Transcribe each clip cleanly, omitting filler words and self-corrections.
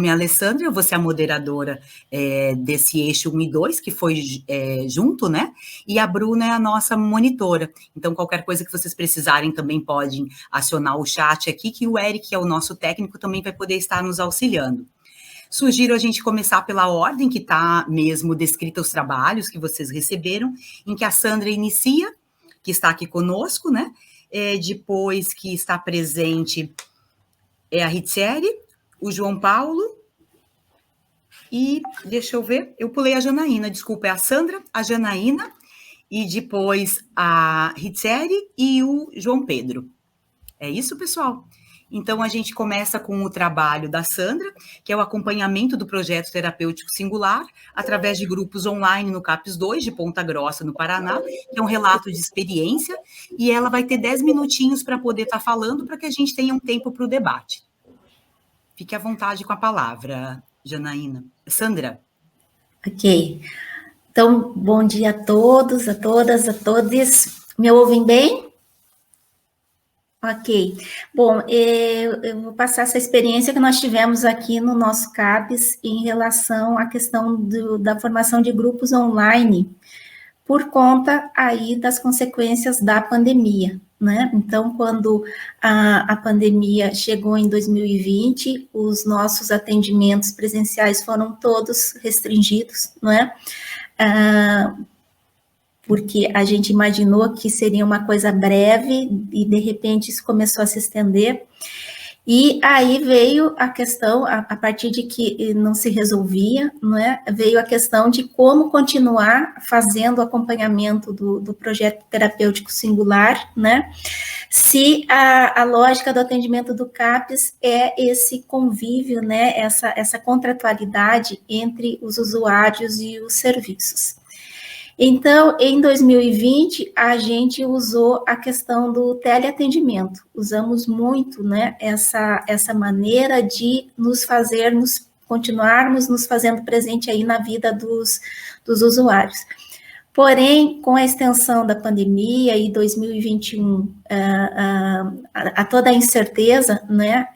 nome é Alessandra, eu vou ser a moderadora desse eixo 1 e 2, que foi junto, né? E a Bruna é a nossa monitora. Então, qualquer coisa que vocês precisarem também podem acionar o chat aqui, que o Eric, que é o nosso técnico, também vai poder estar nos auxiliando. Sugiro a gente começar pela ordem que está mesmo descrita os trabalhos que vocês receberam, em que a Sandra inicia, que está aqui conosco, né? Depois que está presente a Ritzieri, o João Paulo e, deixa eu ver, eu pulei a Janaína, desculpa, é a Sandra, a Janaína, e depois a Ritzieri e o João Pedro. É isso, pessoal? Então, a gente começa com o trabalho da Sandra, que é o acompanhamento do projeto terapêutico singular, através de grupos online no CAPES 2, de Ponta Grossa, no Paraná, que é um relato de experiência, e ela vai ter 10 minutinhos para poder estar falando, para que a gente tenha um tempo para o debate. Fique à vontade com a palavra, Janaína. Sandra. Ok. Então, bom dia a todos, a todas, a todos. Me ouvem bem? Ok. Bom, eu vou passar essa experiência que nós tivemos aqui no nosso CAPES em relação à questão da formação de grupos online, por conta aí das consequências da pandemia, né? Então, quando a pandemia chegou em 2020, os nossos atendimentos presenciais foram todos restringidos, não é? Porque a gente imaginou que seria uma coisa breve e, de repente, isso começou a se estender. E aí veio a questão, a partir de que não se resolvia, não é? Veio a questão de como continuar fazendo o acompanhamento do projeto terapêutico singular, né? Se a lógica do atendimento do CAPES é esse convívio, né? Essa contratualidade entre os usuários e os serviços. Então, em 2020, a gente usou a questão do teleatendimento. Usamos muito, né, essa maneira de continuarmos nos fazendo presente aí na vida dos usuários. Porém, com a extensão da pandemia e 2021, a toda a incerteza, né,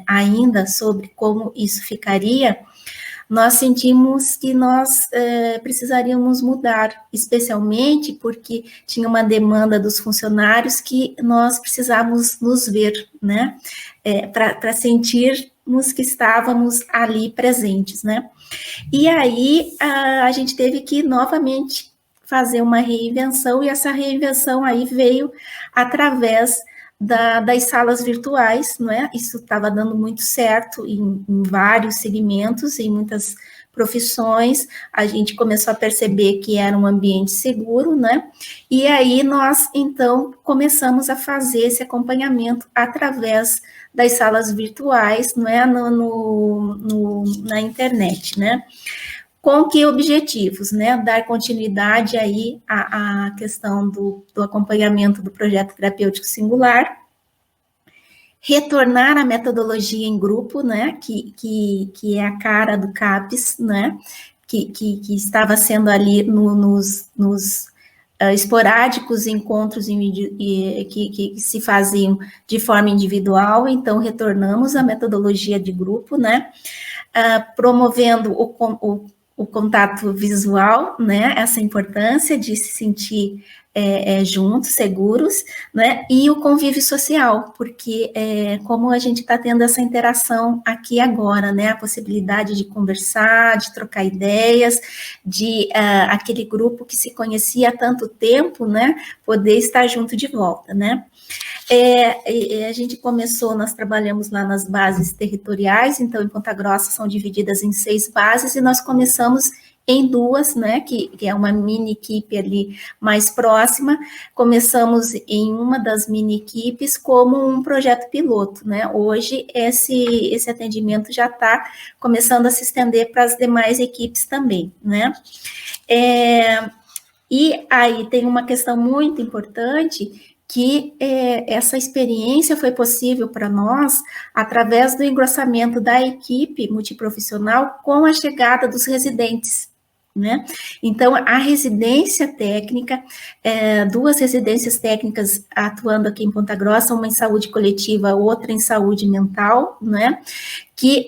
ainda sobre como isso ficaria, nós sentimos que nós precisaríamos mudar, especialmente porque tinha uma demanda dos funcionários que nós precisávamos nos ver, né, para sentirmos que estávamos ali presentes, né. E aí a gente teve que novamente fazer uma reinvenção, e essa reinvenção aí veio através das salas virtuais, não é? Isso estava dando muito certo em vários segmentos, em muitas profissões, a gente começou a perceber que era um ambiente seguro, né? E aí nós, então, começamos a fazer esse acompanhamento através das salas virtuais, não é? Na internet, né? Com que objetivos, né? Dar continuidade aí à questão do acompanhamento do projeto terapêutico singular, retornar à metodologia em grupo, né? Que é a cara do CAPES, né? Que estava sendo ali nos esporádicos encontros que se faziam de forma individual. Então, retornamos à metodologia de grupo, né? Promovendo o contato visual, né, essa importância de se sentir juntos, seguros, né, e o convívio social, porque como a gente está tendo essa interação aqui agora, né, a possibilidade de conversar, de trocar ideias, de aquele grupo que se conhecia há tanto tempo, né, poder estar junto de volta, né. A gente começou, nós trabalhamos lá nas bases territoriais, então em Ponta Grossa são divididas em 6 bases, e nós começamos em 2, né, que é uma mini equipe ali mais próxima. Começamos em uma das mini equipes como um projeto piloto, né. Hoje esse atendimento já está começando a se estender para as demais equipes também, né. E aí tem uma questão muito importante, que essa experiência foi possível para nós através do engrossamento da equipe multiprofissional com a chegada dos residentes, né? Então, a residência técnica, 2 residências técnicas atuando aqui em Ponta Grossa, uma em saúde coletiva, outra em saúde mental, né? Que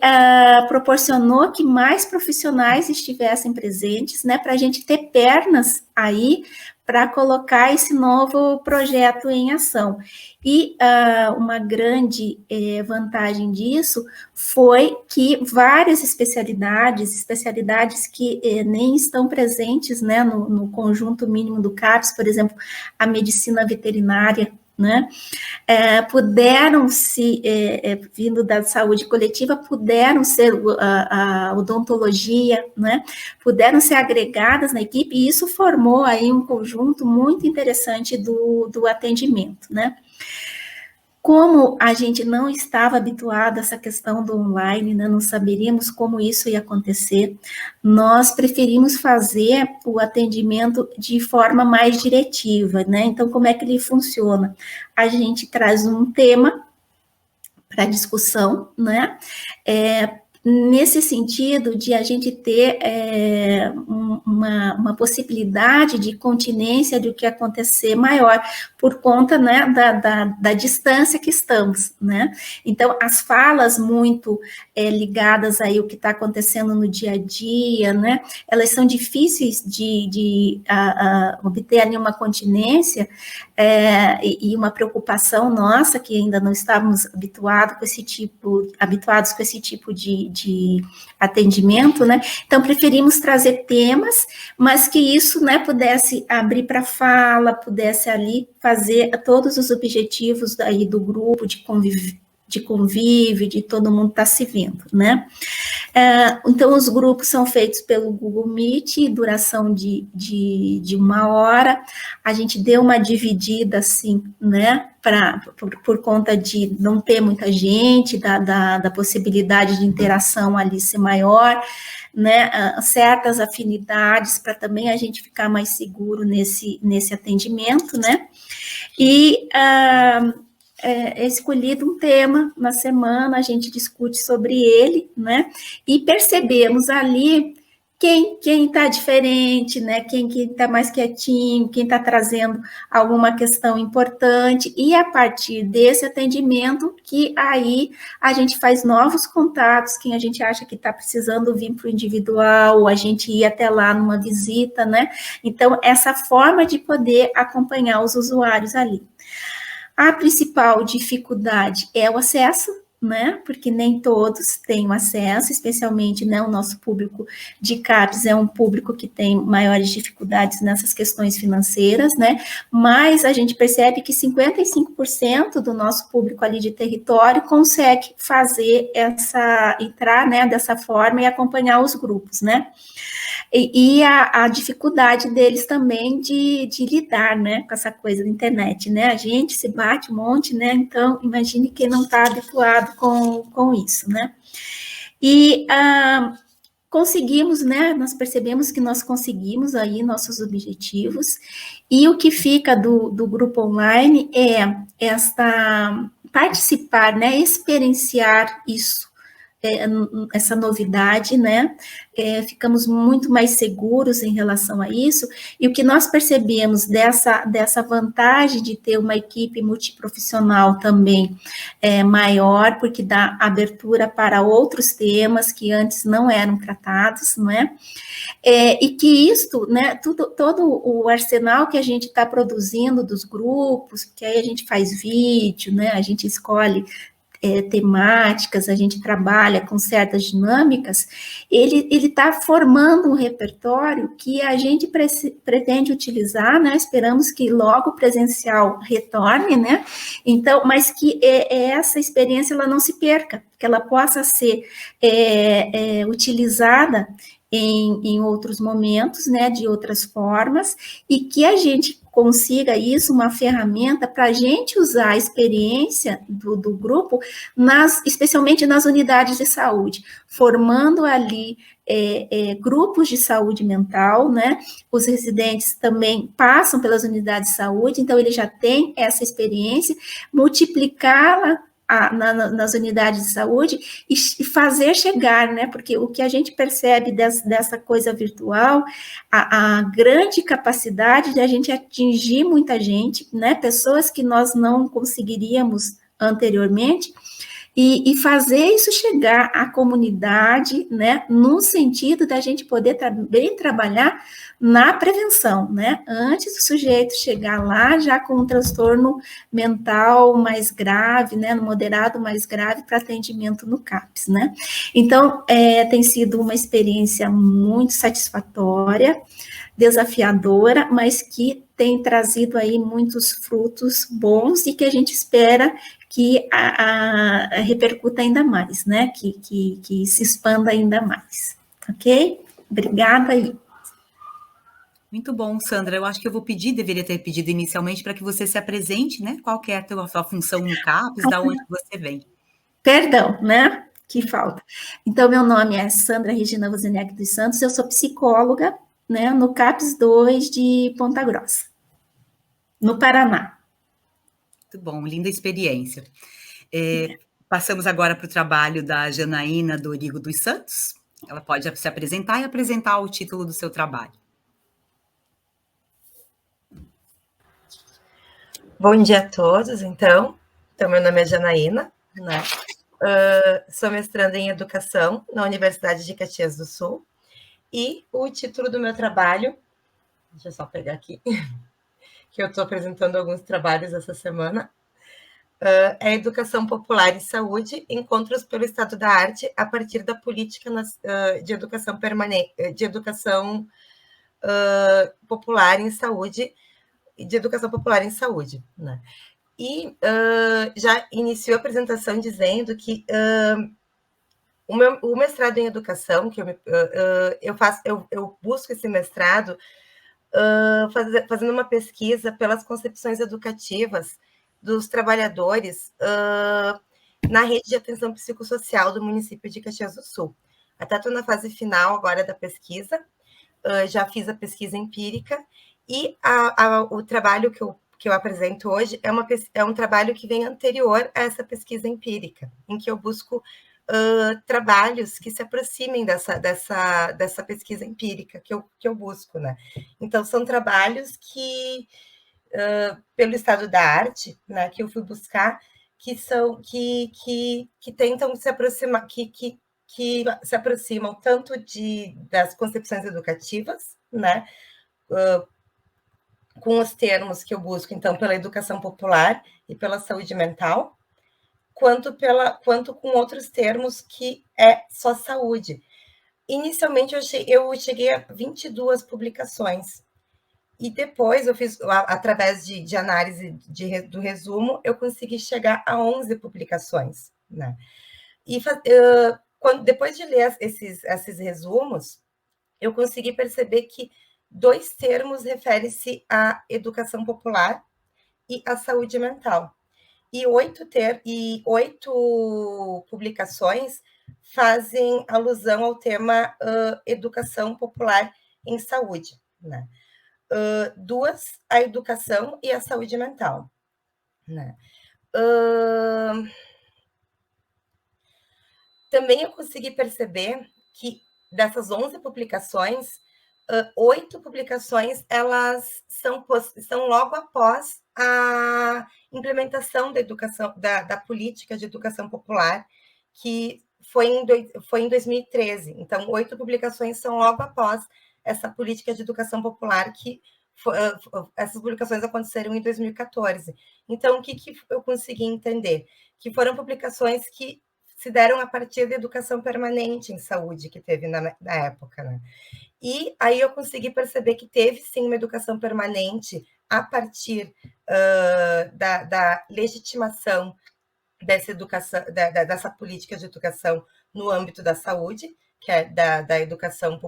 proporcionou que mais profissionais estivessem presentes, né? Para a gente ter pernas aí para colocar esse novo projeto em ação. E uma grande vantagem disso foi que várias especialidades que nem estão presentes, né, no conjunto mínimo do CAPES, por exemplo, a medicina veterinária, né, puderam vindo da saúde coletiva, puderam ser a odontologia, né, puderam ser agregadas na equipe, e isso formou aí um conjunto muito interessante do atendimento, né. Como a gente não estava habituado a essa questão do online, né, não saberíamos como isso ia acontecer, nós preferimos fazer o atendimento de forma mais diretiva, né? Então, como é que ele funciona? A gente traz um tema para discussão, né? Nesse sentido de a gente ter uma possibilidade de continência do que acontecer maior, por conta, né, da distância que estamos, né? Então, as falas muito ligadas aí ao que está acontecendo no dia a dia, né, elas são difíceis de obter ali uma continência e uma preocupação nossa, que ainda não estávamos habituados com esse tipo de atendimento, né? Então, preferimos trazer temas, mas que isso, né, pudesse abrir para fala, pudesse ali fazer todos os objetivos aí do grupo, de convívio, de todo mundo estar se vendo, né? Então, os grupos são feitos pelo Google Meet, duração de 1 hora. A gente deu uma dividida, assim, né, por conta de não ter muita gente, da possibilidade de interação ali ser maior, né, certas afinidades, para também a gente ficar mais seguro nesse atendimento, né, e é escolhido um tema na semana, a gente discute sobre ele, né, e percebemos ali quem está diferente, né, quem está mais quietinho, quem está trazendo alguma questão importante, e a partir desse atendimento, que aí a gente faz novos contatos, quem a gente acha que está precisando vir para o individual, ou a gente ir até lá numa visita, né, então essa forma de poder acompanhar os usuários ali. A principal dificuldade é o acesso, né, porque nem todos têm o acesso, especialmente, né, o nosso público de CAPES é um público que tem maiores dificuldades nessas questões financeiras, né, mas a gente percebe que 55% do nosso público ali de território consegue entrar, né, dessa forma e acompanhar os grupos, né. E a dificuldade deles também de lidar, né, com essa coisa da internet, né, a gente se bate um monte, né, então imagine quem não está habituado com isso, né, e conseguimos, né, nós percebemos que nós conseguimos aí nossos objetivos, e o que fica do grupo online é participar, né, experienciar isso, essa novidade, né, ficamos muito mais seguros em relação a isso, e o que nós percebemos dessa vantagem de ter uma equipe multiprofissional também maior, porque dá abertura para outros temas que antes não eram tratados, não é? E que isto, né, todo o arsenal que a gente está produzindo dos grupos, que aí a gente faz vídeo, né, a gente escolhe temáticas, a gente trabalha com certas dinâmicas, ele está formando um repertório que a gente pretende utilizar, né, esperamos que logo o presencial retorne, né, então, mas que essa experiência ela não se perca, que ela possa ser utilizada em outros momentos, né, de outras formas, e que a gente consiga isso, uma ferramenta para a gente usar a experiência do grupo, especialmente nas unidades de saúde, formando ali grupos de saúde mental, né, os residentes também passam pelas unidades de saúde, então ele já tem essa experiência, multiplicá-la nas unidades de saúde e fazer chegar, né? Porque o que a gente percebe dessa coisa virtual, a grande capacidade de a gente atingir muita gente, né? Pessoas que nós não conseguiríamos anteriormente, e fazer isso chegar à comunidade, né, no sentido da gente poder também trabalhar na prevenção, né, antes do sujeito chegar lá já com um transtorno mental mais grave, né, no moderado mais grave para atendimento no CAPS, né. Então, tem sido uma experiência muito satisfatória, desafiadora, mas que tem trazido aí muitos frutos bons e que a gente espera que repercuta ainda mais, né? Que se expanda ainda mais. Ok? Obrigada aí. Muito bom, Sandra. Eu acho que eu vou pedir, deveria ter pedido inicialmente, para que você se apresente, né? Qual que é a sua função no CAPS, da onde você vem. Perdão, né? Que falta. Então, meu nome é Sandra Regina Wozniak dos Santos, eu sou psicóloga, né, no CAPS 2 de Ponta Grossa, no Paraná. Muito bom, linda experiência. Passamos agora para o trabalho da Janaína Dorigo dos Santos. Ela pode se apresentar e apresentar o título do seu trabalho. Bom dia a todos, então. Meu nome é Janaína, né? Sou mestranda em Educação na Universidade de Caxias do Sul. E o título do meu trabalho, deixa eu só pegar aqui, que eu estou apresentando alguns trabalhos essa semana, é Educação Popular e Saúde, Encontros pelo Estado da Arte a partir da política de educação permanente, de educação popular em saúde, de educação popular em saúde, né? E já iniciou a apresentação dizendo que o mestrado em educação, que eu busco esse mestrado fazendo uma pesquisa pelas concepções educativas dos trabalhadores na rede de atenção psicossocial do município de Caxias do Sul. Até estou na fase final agora da pesquisa, já fiz a pesquisa empírica, e o trabalho que eu apresento hoje é um trabalho que vem anterior a essa pesquisa empírica, em que eu busco trabalhos que se aproximem dessa pesquisa empírica que eu busco, né? Então, são trabalhos que, pelo estado da arte, né, que eu fui buscar, que tentam se aproximar, que se aproximam tanto das concepções educativas, né, com os termos que eu busco, então, pela educação popular e pela saúde mental, quanto com outros termos que é só saúde. Inicialmente, eu cheguei a 22 publicações, e depois eu fiz, através de análise do resumo, eu consegui chegar a 11 publicações, né? E depois de ler esses resumos, eu consegui perceber que 2 termos referem-se à educação popular e à saúde mental. E 8 publicações fazem alusão ao tema educação popular em saúde, né? 2, a educação e a saúde mental, né? Também eu consegui perceber que dessas 11 publicações, 8 publicações elas são logo após a implementação da educação, da política de educação popular, que foi em 2013. Então, 8 publicações são logo após essa política de educação popular, que essas publicações aconteceram em 2014. Então, o que eu consegui entender? Que foram publicações que se deram a partir da educação permanente em saúde que teve na época, né? E aí eu consegui perceber que teve, sim, uma educação permanente a partir da legitimação dessa política de educação no âmbito da saúde, que é da educação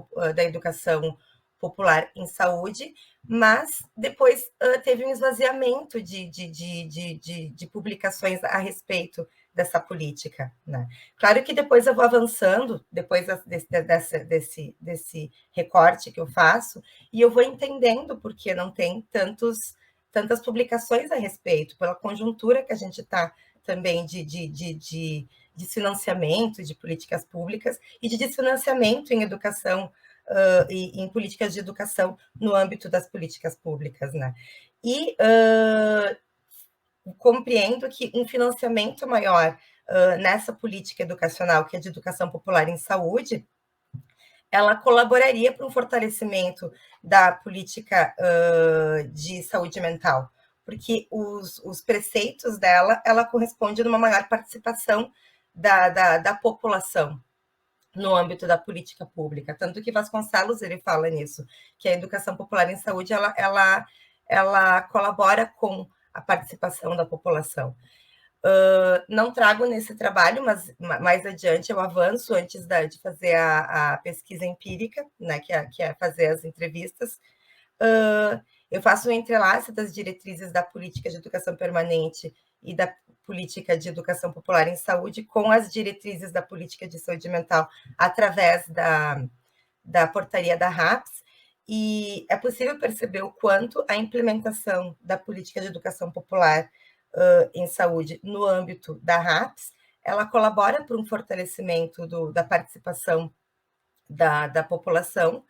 popular em saúde, mas depois teve um esvaziamento de publicações a respeito dessa política, né? Claro que depois eu vou avançando, depois desse recorte que eu faço, e eu vou entendendo porque não tem tantas publicações a respeito, pela conjuntura que a gente está também de desfinanciamento de políticas públicas e de desfinanciamento em educação e em políticas de educação no âmbito das políticas públicas, né? E compreendo que um financiamento maior nessa política educacional, que é de educação popular em saúde, ela colaboraria para um fortalecimento da política de saúde mental, porque os preceitos dela, ela corresponde numa maior participação da população no âmbito da política pública, tanto que Vasconcelos, ele fala nisso, que a educação popular em saúde, ela colabora com a participação da população. Não trago nesse trabalho, mas mais adiante eu avanço antes de fazer a pesquisa empírica, né, que é fazer as entrevistas. Eu faço o entrelace das diretrizes da política de educação permanente e da política de educação popular em saúde com as diretrizes da política de saúde mental através da portaria da RAPS, e é possível perceber o quanto a implementação da política de educação popular em saúde no âmbito da RAPS, ela colabora para um fortalecimento da participação da população,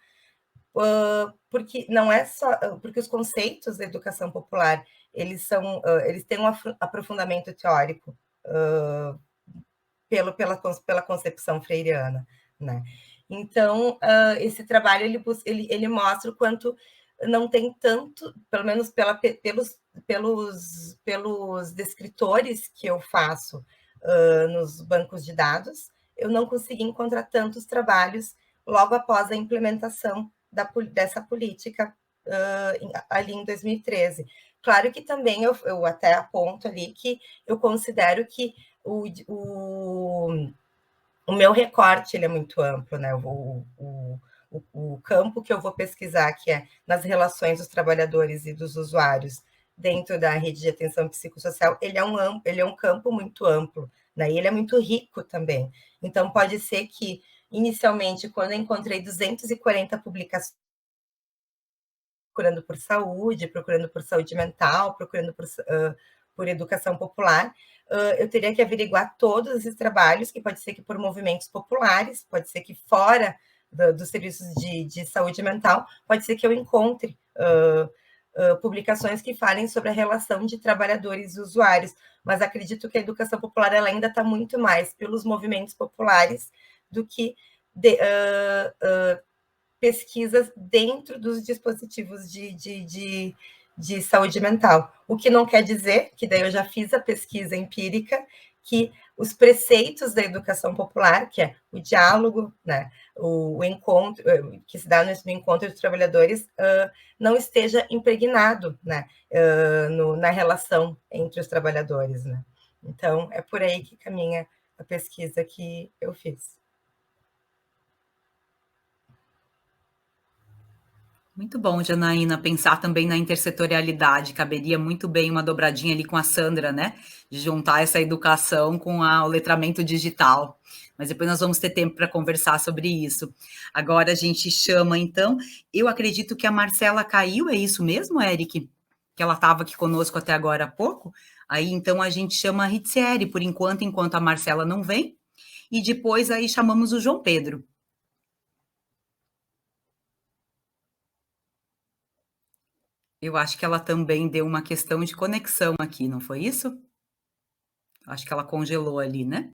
porque não é só porque os conceitos da educação popular eles têm um aprofundamento teórico pela concepção freiriana, né? Então esse trabalho ele mostra o quanto não tem tanto, pelo menos pelos descritores que eu faço nos bancos de dados, eu não consegui encontrar tantos trabalhos logo após a implementação dessa política ali em 2013. Claro que também eu até aponto ali que eu considero que o meu recorte ele é muito amplo, né? O campo que eu vou pesquisar, que é nas relações dos trabalhadores e dos usuários dentro da rede de atenção psicossocial, ele é um campo muito amplo, né? E ele é muito rico também. Então, pode ser que, inicialmente, quando eu encontrei 240 publicações procurando por saúde mental, procurando por educação popular, eu teria que averiguar todos esses trabalhos, que pode ser que por movimentos populares, pode ser que fora dos serviços de saúde mental, pode ser que eu encontre publicações que falem sobre a relação de trabalhadores e usuários, mas acredito que a educação popular ela ainda está muito mais pelos movimentos populares do que pesquisas dentro dos dispositivos de saúde mental. O que não quer dizer, que daí eu já fiz a pesquisa empírica, que os preceitos da educação popular, que é o diálogo, né, o encontro, que se dá no encontro dos trabalhadores, não esteja impregnado, né, na relação entre os trabalhadores, né. Então, é por aí que caminha a pesquisa que eu fiz. Muito bom, Janaína, pensar também na intersetorialidade, caberia muito bem uma dobradinha ali com a Sandra, né? De juntar essa educação com o letramento digital. Mas depois nós vamos ter tempo para conversar sobre isso. Agora a gente chama, então, eu acredito que a Marcela caiu, é isso mesmo, Eric? Que ela estava aqui conosco até agora há pouco. Aí, então, a gente chama a Ritzieri, por enquanto a Marcela não vem. E depois aí chamamos o João Pedro. Eu acho que ela também deu uma questão de conexão aqui, não foi isso? Acho que ela congelou ali, né?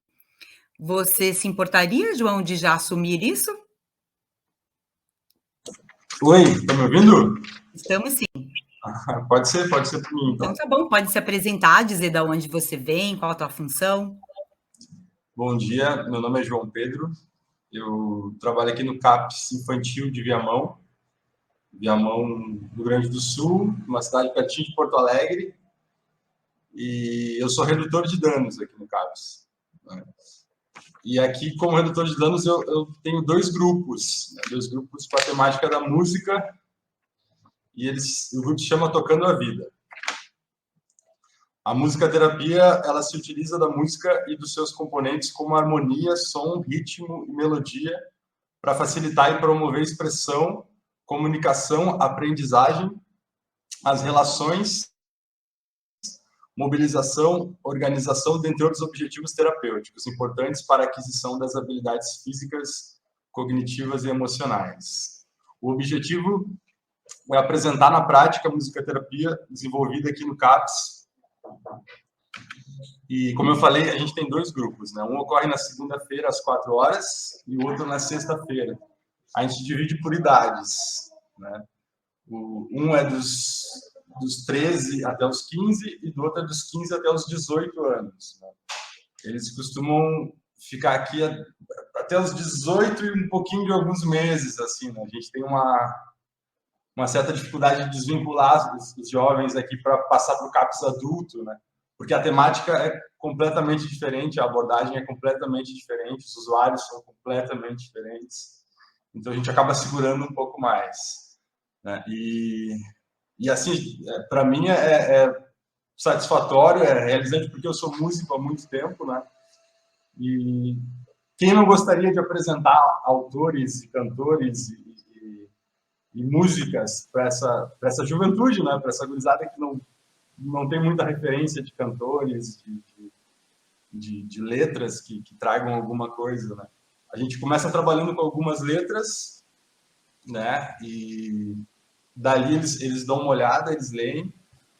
Você se importaria, João, de já assumir isso? Oi, está me ouvindo? Estamos sim. Pode ser por mim. Então tá bom, pode se apresentar, dizer de onde você vem, qual a tua função. Bom dia, meu nome é João Pedro, eu trabalho aqui no CAPS Infantil de Viamão, no Rio Grande do Sul, uma cidade pertinho de Porto Alegre, e eu sou redutor de danos aqui no CAPS. E aqui, como redutor de danos, eu tenho dois grupos com a temática da música, e o grupo se chama Tocando a Vida. A musicoterapia, ela se utiliza da música e dos seus componentes como harmonia, som, ritmo e melodia para facilitar e promover expressão, comunicação, aprendizagem, as relações mobilização, organização, dentre outros objetivos terapêuticos importantes para a aquisição das habilidades físicas, cognitivas e emocionais. O objetivo é apresentar na prática a musicoterapia desenvolvida aqui no CAPS. E, como eu falei, a gente tem 2 grupos, né? Um ocorre na segunda-feira, às 4 horas, e o outro na sexta-feira. A gente divide por idades, né? Um é dos 13 até os 15 e do outro é dos 15 até os 18 anos. Né? Eles costumam ficar aqui até os 18 e um pouquinho de alguns meses, assim, né? A gente tem uma certa dificuldade de desvincular os jovens aqui para passar para o CAPS adulto, né? Porque a temática é completamente diferente, a abordagem é completamente diferente, os usuários são completamente diferentes, então a gente acaba segurando um pouco mais, né? E assim, para mim é satisfatório, é realizante, porque eu sou músico há muito tempo, né? E quem não gostaria de apresentar autores e cantores e músicas para essa juventude, né? Para essa gurizada que não tem muita referência de cantores, de letras que tragam alguma coisa, né? A gente começa trabalhando com algumas letras, né? E dali eles dão uma olhada, eles leem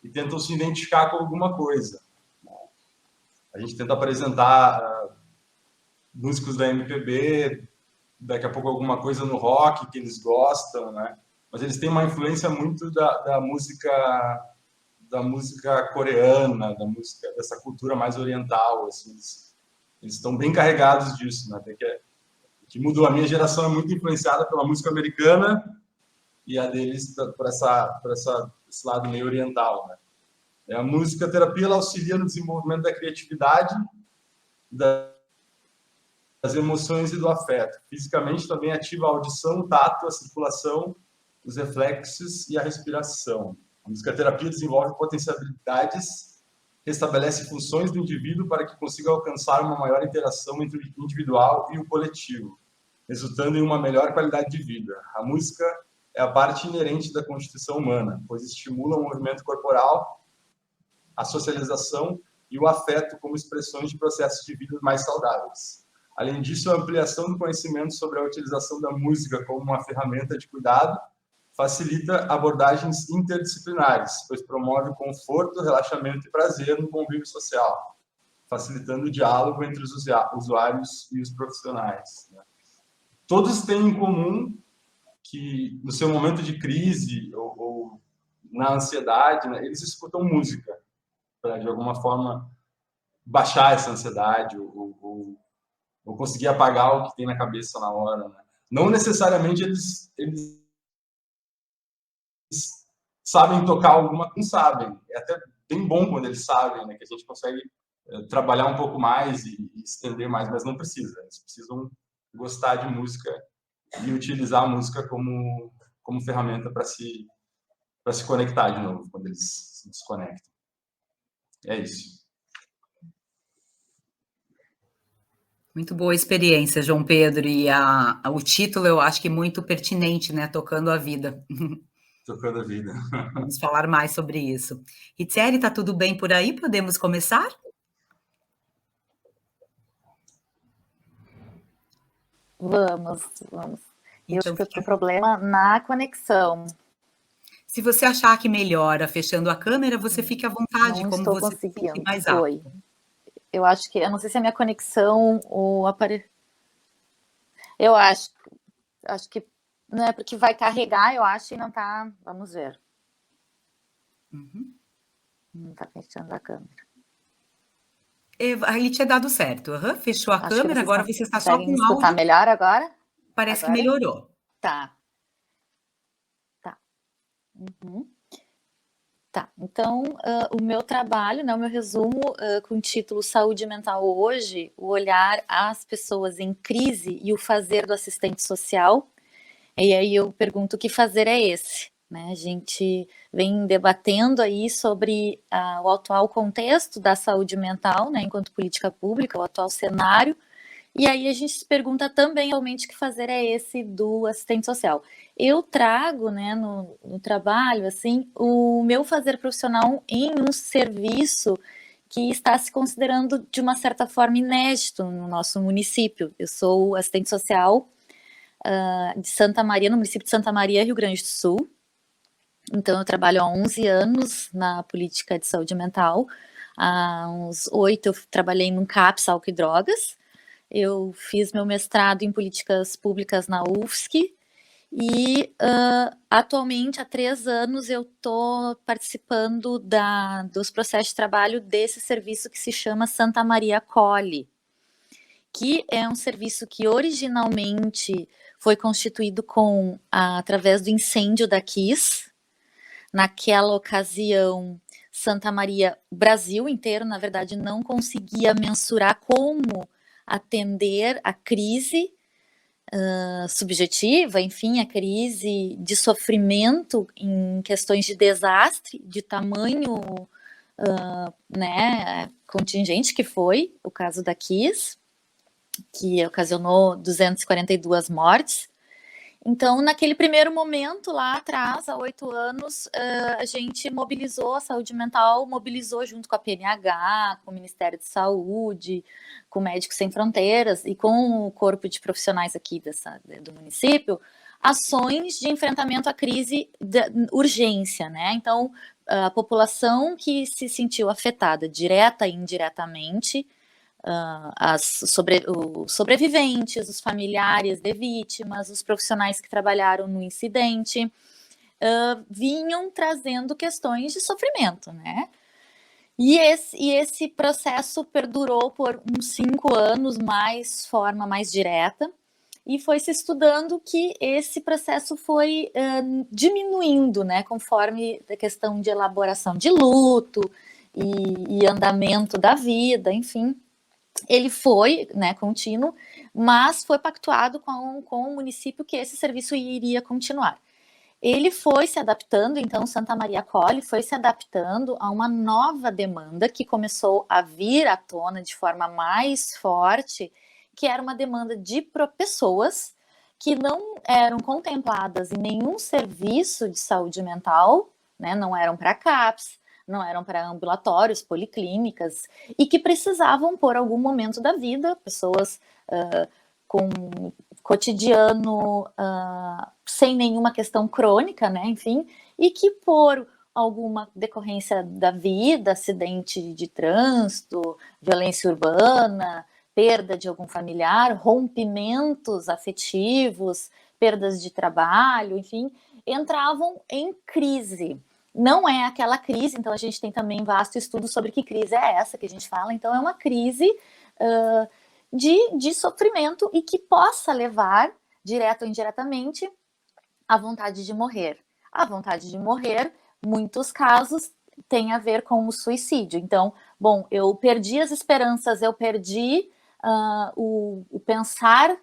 e tentam se identificar com alguma coisa. A gente tenta apresentar músicos da MPB, daqui a pouco alguma coisa no rock que eles gostam, né? Mas eles têm uma influência muito da música coreana, dessa cultura mais oriental, assim, eles estão bem carregados disso, né? Até que mudou. A minha geração é muito influenciada pela música americana e a deles por esse lado meio oriental, né? A musicoterapia ela auxilia no desenvolvimento da criatividade, das emoções e do afeto. Fisicamente também ativa a audição, o tato, a circulação, os reflexos e a respiração. A musicoterapia desenvolve potencialidades, restabelece funções do indivíduo para que consiga alcançar uma maior interação entre o individual e o coletivo, resultando em uma melhor qualidade de vida. A música é a parte inerente da constituição humana, pois estimula o movimento corporal, a socialização e o afeto como expressões de processos de vida mais saudáveis. Além disso, a ampliação do conhecimento sobre a utilização da música como uma ferramenta de cuidado facilita abordagens interdisciplinares, pois promove conforto, relaxamento e prazer no convívio social, facilitando o diálogo entre os usuários e os profissionais. Todos têm em comum que, no seu momento de crise ou na ansiedade, né, eles escutam música para, de alguma forma, baixar essa ansiedade ou conseguir apagar o que tem na cabeça na hora. Né? Não necessariamente eles sabem tocar alguma, não sabem. É até bem bom quando eles sabem, né? Que a gente consegue trabalhar um pouco mais e estender mais, mas não precisa. Eles precisam gostar de música e utilizar a música como ferramenta para se conectar de novo, quando eles se desconectam. É isso. Muito boa experiência, João Pedro, e o título eu acho que muito pertinente, né? Tocando a vida. Tocando a vida. Vamos falar mais sobre isso. Ritziele, está tudo bem por aí? Podemos começar? Vamos. Eu Então, acho que eu tenho problema na conexão. Se você achar que melhora fechando a câmera, você fique à vontade, Não como estou você conseguindo. mais alto. Oi. Eu acho que, eu não sei se a minha conexão ou aparelho. Eu acho que não é porque vai carregar, eu acho, e não tá. Vamos ver. Uhum. Não tá fechando a câmera. Aí tinha dado certo. Uhum. Fechou a câmera, agora você está só com me escutar áudio. melhor agora? Parece que melhorou. Tá. Uhum. Tá, então o meu trabalho, né, o meu resumo com o título Saúde Mental Hoje, o olhar às pessoas em crise e o fazer do assistente social. E aí eu pergunto, que fazer é esse? Né? A gente vem debatendo aí sobre o atual contexto da saúde mental, né, enquanto política pública, o atual cenário, E aí a gente se pergunta também, realmente, que fazer é esse do assistente social. Eu trago, né, no trabalho, assim, o meu fazer profissional em um serviço que está se considerando, de uma certa forma, inédito no nosso município. Eu sou assistente social de Santa Maria, no município de Santa Maria, Rio Grande do Sul. Então, eu trabalho há 11 anos na política de saúde mental. Há uns 8 eu trabalhei num CAPS, álcool e drogas. Eu fiz meu mestrado em políticas públicas na UFSC e atualmente, há 3 anos, eu estou participando dos processos de trabalho desse serviço que se chama Santa Maria Acolhe, que é um serviço que originalmente foi constituído através do incêndio da KISS. Naquela ocasião, Santa Maria, o Brasil inteiro, na verdade, não conseguia mensurar como atender a crise subjetiva, enfim, a crise de sofrimento em questões de desastre, de tamanho né, contingente, que foi o caso da KISS, que ocasionou 242 mortes. Então, naquele primeiro momento, lá atrás, há 8 anos, a gente mobilizou a saúde mental, mobilizou junto com a PNH, com o Ministério de Saúde, com Médicos Sem Fronteiras e com o corpo de profissionais aqui do município, ações de enfrentamento à crise de urgência, né? Então, a população que se sentiu afetada direta e indiretamente, os sobreviventes, os familiares de vítimas, os profissionais que trabalharam no incidente, vinham trazendo questões de sofrimento, né? E esse processo perdurou por uns 5 anos, forma mais direta, e foi se estudando que esse processo foi diminuindo, né, conforme a questão de elaboração de luto e andamento da vida, enfim. Ele foi, né, contínuo, mas foi pactuado com o município que esse serviço iria continuar. Ele foi se adaptando, então Santa Maria Acolhe foi se adaptando a uma nova demanda que começou a vir à tona de forma mais forte, que era uma demanda de pessoas que não eram contempladas em nenhum serviço de saúde mental, né, não eram para CAPS, não eram para ambulatórios, policlínicas, e que precisavam, por algum momento da vida, pessoas com cotidiano sem nenhuma questão crônica, né, enfim, e que por alguma decorrência da vida, acidente de trânsito, violência urbana, perda de algum familiar, rompimentos afetivos, perdas de trabalho, enfim, entravam em crise. Não é aquela crise, então a gente tem também vasto estudo sobre que crise é essa que a gente fala, então é uma crise de sofrimento e que possa levar, direto ou indiretamente, à vontade de morrer. A vontade de morrer, muitos casos, tem a ver com o suicídio. Então, bom, eu perdi as esperanças, eu perdi o pensar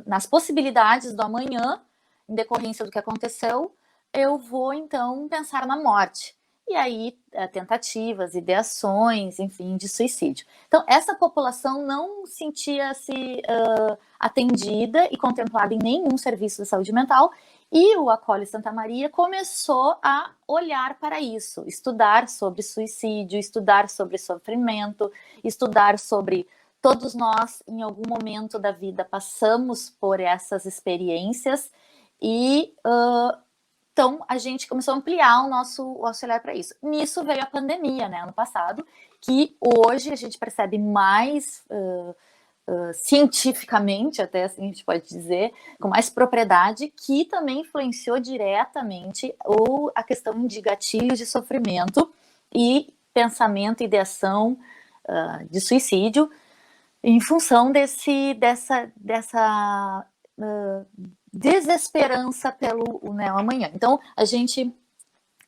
nas possibilidades do amanhã, em decorrência do que aconteceu, eu vou, então, pensar na morte. E aí, tentativas, ideações, enfim, de suicídio. Então, essa população não sentia-se atendida e contemplada em nenhum serviço de saúde mental, e o Acolhe Santa Maria começou a olhar para isso, estudar sobre suicídio, estudar sobre sofrimento, estudar sobre todos nós, em algum momento da vida, passamos por essas experiências e... Então, a gente começou a ampliar o nosso olhar para isso. Nisso veio a pandemia, né, ano passado, que hoje a gente percebe mais cientificamente, até assim a gente pode dizer, com mais propriedade, que também influenciou diretamente a questão de gatilhos de sofrimento e pensamento, ideação de suicídio, em função dessa desesperança pelo amanhã. Então, a gente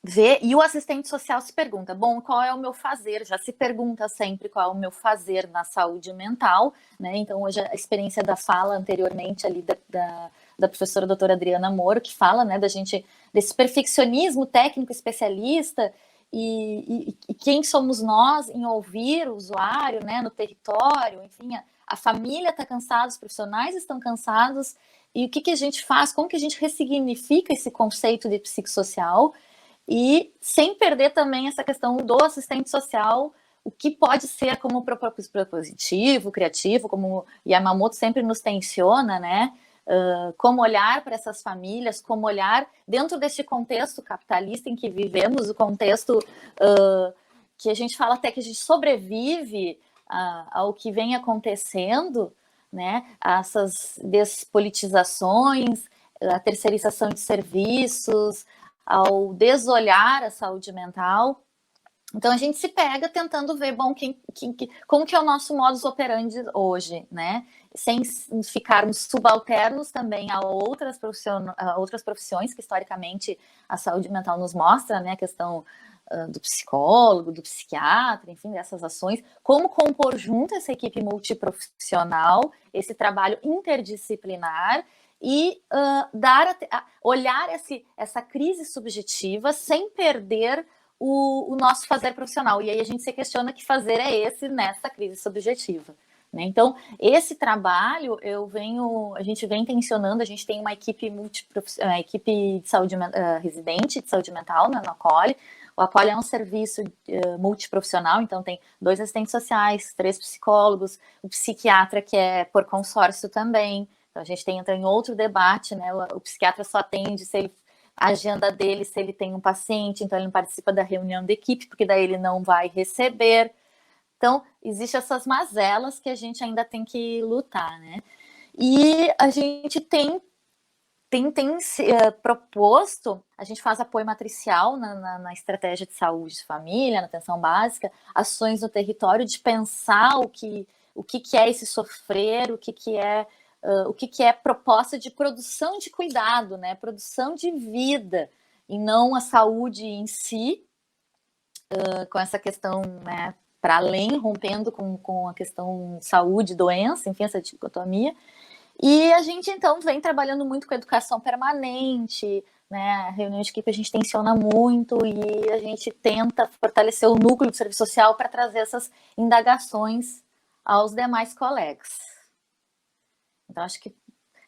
vê, e o assistente social se pergunta, bom, qual é o meu fazer? Já se pergunta sempre qual é o meu fazer na saúde mental, né? Então, hoje a experiência da fala anteriormente ali da professora doutora Adriana Moro, que fala, né, desse perfeccionismo técnico especialista, e quem somos nós em ouvir o usuário, né, no território, enfim, a família está cansada, os profissionais estão cansados, e o que a gente faz, como que a gente ressignifica esse conceito de psicossocial, e sem perder também essa questão do assistente social, o que pode ser como propositivo, criativo, como Yamamoto sempre nos tensiona, né? Como olhar para essas famílias, como olhar dentro deste contexto capitalista em que vivemos, o contexto que a gente fala até que a gente sobrevive ao que vem acontecendo, né? Essas despolitizações, a terceirização de serviços, ao desolhar a saúde mental. Então a gente se pega tentando ver, bom, como que é o nosso modus operandi hoje, né? Sem ficarmos subalternos também a outras profissões que historicamente a saúde mental nos mostra, né? A questão do psicólogo, do psiquiatra, enfim, dessas ações. Como compor junto essa equipe multiprofissional, esse trabalho interdisciplinar, e olhar essa crise subjetiva sem perder o nosso fazer profissional. E aí a gente se questiona que fazer é esse nessa crise subjetiva, né? Então, esse trabalho a gente vem tensionando, a gente tem uma equipe equipe de saúde residente de saúde mental, né, no Acolhe. O Acolhe é um serviço multiprofissional, então tem 2 assistentes sociais, 3 psicólogos, o psiquiatra que é por consórcio também. Então a gente entra em outro debate, né? O psiquiatra só atende a agenda dele, se ele tem um paciente, então ele não participa da reunião da equipe, porque daí ele não vai receber. Então, existem essas mazelas que a gente ainda tem que lutar, né? E a gente tem proposto, a gente faz apoio matricial na estratégia de saúde de família, na atenção básica, ações no território de pensar o que é esse sofrer, o que é proposta de produção de cuidado, né? Produção de vida, e não a saúde em si, com essa questão, né, para além, rompendo com a questão saúde, doença, enfim, essa dicotomia. E a gente, então, vem trabalhando muito com a educação permanente, né? A reunião de equipe a gente tensiona muito e a gente tenta fortalecer o núcleo do serviço social para trazer essas indagações aos demais colegas. Então, acho que,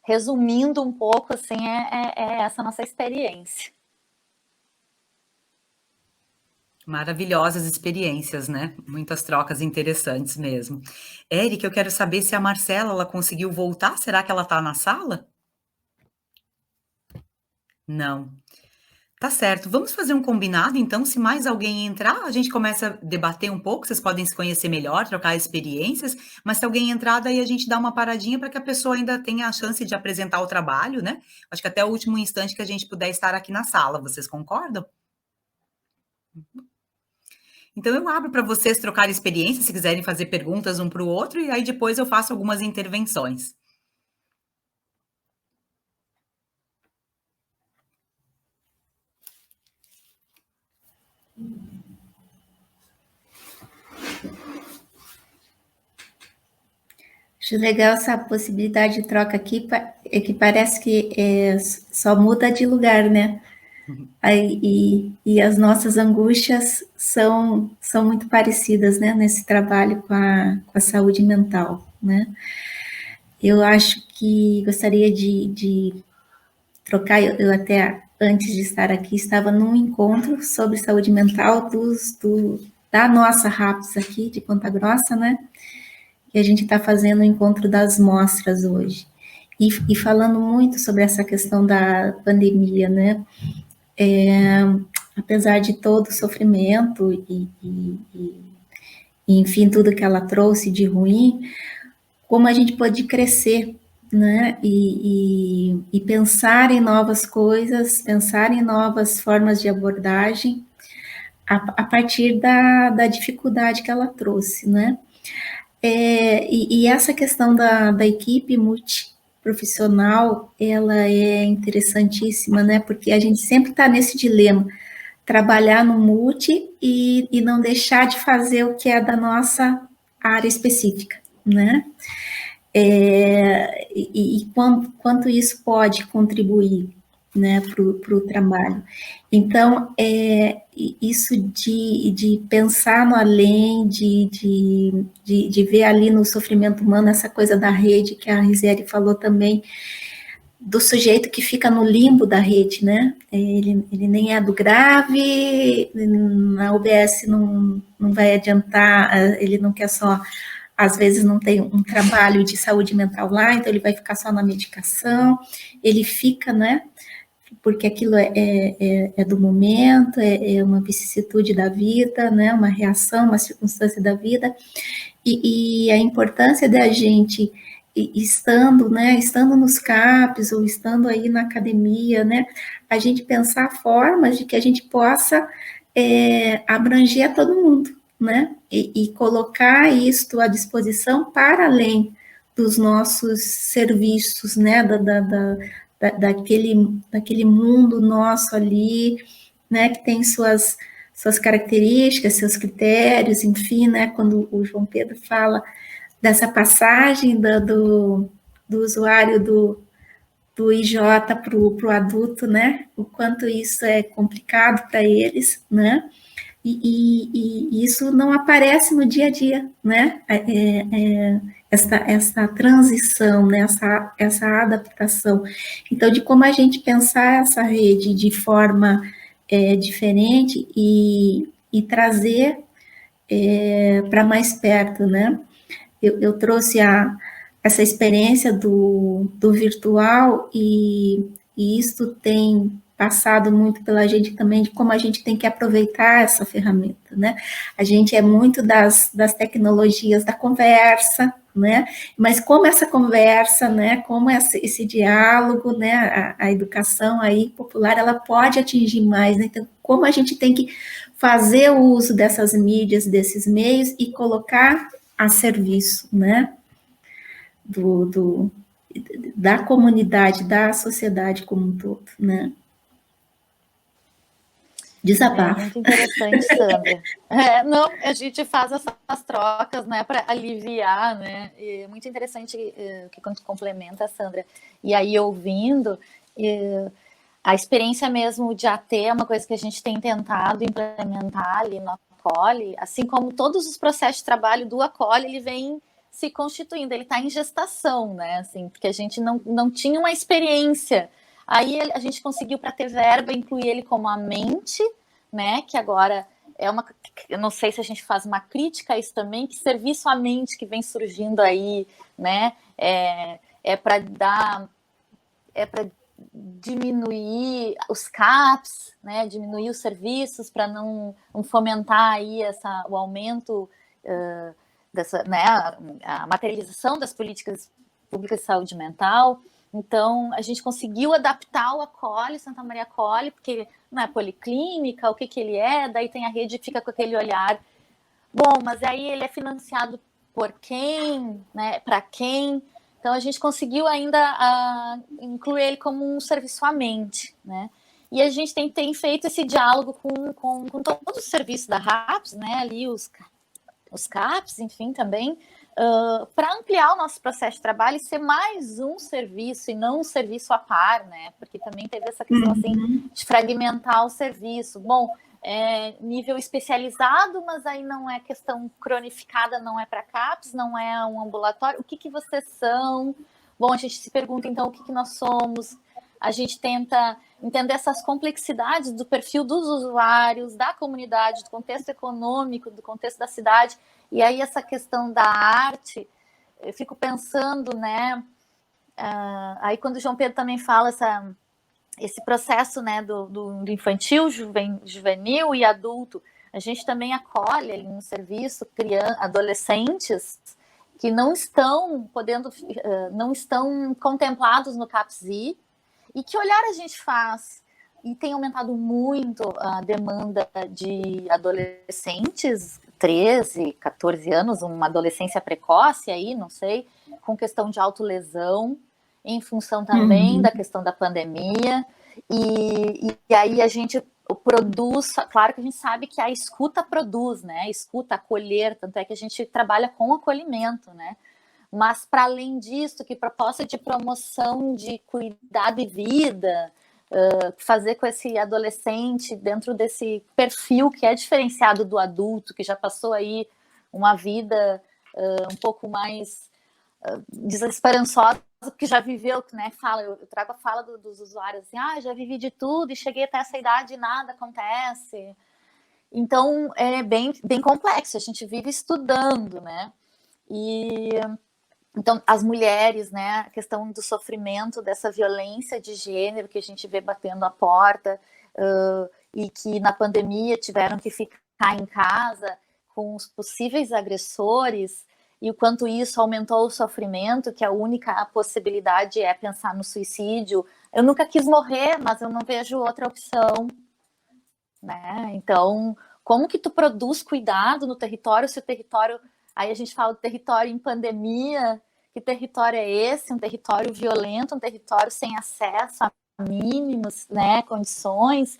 resumindo um pouco, assim, é essa nossa experiência. Maravilhosas experiências, né? Muitas trocas interessantes mesmo. Érica, eu quero saber se a Marcela, ela conseguiu voltar? Será que ela está na sala? Não. Tá certo. Vamos fazer um combinado, então, se mais alguém entrar, a gente começa a debater um pouco, vocês podem se conhecer melhor, trocar experiências, mas se alguém entrar, daí a gente dá uma paradinha para que a pessoa ainda tenha a chance de apresentar o trabalho, né? Acho que até o último instante que a gente puder estar aqui na sala, vocês concordam? Então, eu abro para vocês trocarem experiências, se quiserem fazer perguntas um para o outro, e aí depois eu faço algumas intervenções. Acho legal essa possibilidade de troca aqui, que parece que só muda de lugar, né? E as nossas angústias são muito parecidas, né, nesse trabalho com a saúde mental, né? Eu acho que gostaria de trocar, eu até antes de estar aqui estava num encontro sobre saúde mental da nossa RAPS aqui de Ponta Grossa, né? E a gente está fazendo o encontro das mostras hoje. E falando muito sobre essa questão da pandemia, né? Apesar de todo o sofrimento e, enfim, tudo que ela trouxe de ruim, como a gente pode crescer, né, e pensar em novas coisas, pensar em novas formas de abordagem a partir da dificuldade que ela trouxe, né. E essa questão da equipe multiprofissional, ela é interessantíssima, né, porque a gente sempre está nesse dilema, trabalhar no multi e não deixar de fazer o que é da nossa área específica, né? Quanto isso pode contribuir, né, para o trabalho. Então, isso de pensar no além, de ver ali no sofrimento humano, essa coisa da rede, que a Risieri falou também, do sujeito que fica no limbo da rede, né? Ele nem é do grave, na UBS não vai adiantar, ele não quer só, às vezes não tem um trabalho de saúde mental lá, então ele vai ficar só na medicação, ele fica, né? Porque aquilo é do momento, é uma vicissitude da vida, né? Uma reação, uma circunstância da vida, e a importância da gente estando, né, estando nos CAPs ou estando aí na academia, né, a gente pensar formas de que a gente possa abranger a todo mundo, né, e colocar isto à disposição para além dos nossos serviços, né, daquele mundo nosso ali, né, que tem suas características, seus critérios, enfim, né, quando o João Pedro fala dessa passagem do usuário do IJ para o adulto, né? O quanto isso é complicado para eles, né? E isso não aparece no dia a dia, né? Essa transição, né? Essa adaptação. Então, de como a gente pensar essa rede de forma diferente e trazer para mais perto, né? Eu trouxe essa experiência do virtual e isso tem passado muito pela gente também, de como a gente tem que aproveitar essa ferramenta, né? A gente é muito das tecnologias da conversa, né? Mas como essa conversa, né? Como esse diálogo, né? A educação aí popular, ela pode atingir mais, né? Então, como a gente tem que fazer o uso dessas mídias, desses meios e colocar a serviço, né, da comunidade, da sociedade como um todo, né. Desabafo. Muito interessante, Sandra. Não, a gente faz essas trocas, né, para aliviar, né, e é muito interessante que quando complementa, Sandra, e aí ouvindo, a experiência mesmo de AT é uma coisa que a gente tem tentado implementar ali no ACOLE, assim como todos os processos de trabalho do ACOLE, ele vem se constituindo, ele está em gestação, né, assim, porque a gente não tinha uma experiência. Aí a gente conseguiu, para ter verba, incluir ele como a mente, né, que agora é uma, eu não sei se a gente faz uma crítica a isso também, que serviço à mente que vem surgindo aí, né, para diminuir os CAPs, né, diminuir os serviços para não fomentar aí o aumento dessa, né, a materialização das políticas públicas de saúde mental. Então, a gente conseguiu adaptar o ACOLE, Santa Maria ACOLE, porque não é policlínica, o que ele é, daí tem a rede e fica com aquele olhar. Bom, mas aí ele é financiado por quem, né, para quem? Então, a gente conseguiu ainda incluir ele como um serviço à mente, né? E a gente tem feito esse diálogo com todos os serviços da RAPS, né? Ali os CAPs, enfim, também, para ampliar o nosso processo de trabalho e ser mais um serviço e não um serviço a par, né? Porque também teve essa questão, assim, de fragmentar o serviço. Bom, nível especializado, mas aí não é questão cronificada, não é para CAPs, não é um ambulatório. O que vocês são? Bom, a gente se pergunta, então, o que nós somos. A gente tenta entender essas complexidades do perfil dos usuários, da comunidade, do contexto econômico, do contexto da cidade. E aí essa questão da arte, eu fico pensando, né? Aí quando o João Pedro também fala esse processo, né, do infantil, juvenil e adulto, a gente também acolhe ali no serviço adolescentes que não estão não estão contemplados no CAPSI. E que olhar a gente faz? E tem aumentado muito a demanda de adolescentes, 13, 14 anos, uma adolescência precoce aí, não sei, com questão de autolesão, em função também da questão da pandemia. E aí a gente produz, claro que a gente sabe que a escuta produz, né? A escuta, acolher, tanto é que a gente trabalha com acolhimento, né? Mas, para além disso, que proposta de promoção de cuidado e vida, fazer com esse adolescente dentro desse perfil que é diferenciado do adulto, que já passou aí uma vida um pouco mais desesperançosa, porque já viveu, né? Eu trago a fala dos usuários assim, já vivi de tudo e cheguei até essa idade e nada acontece. Então, é bem, bem complexo, a gente vive estudando, né? E então, as mulheres, né, a questão do sofrimento, dessa violência de gênero que a gente vê batendo a porta, e que na pandemia tiveram que ficar em casa com os possíveis agressores, e o quanto isso aumentou o sofrimento, que a única possibilidade é pensar no suicídio. Eu nunca quis morrer, mas eu não vejo outra opção, né? Então, como que tu produz cuidado no território, se o território... Aí a gente fala do território em pandemia, que território é esse? Um território violento, um território sem acesso a mínimos, né, condições.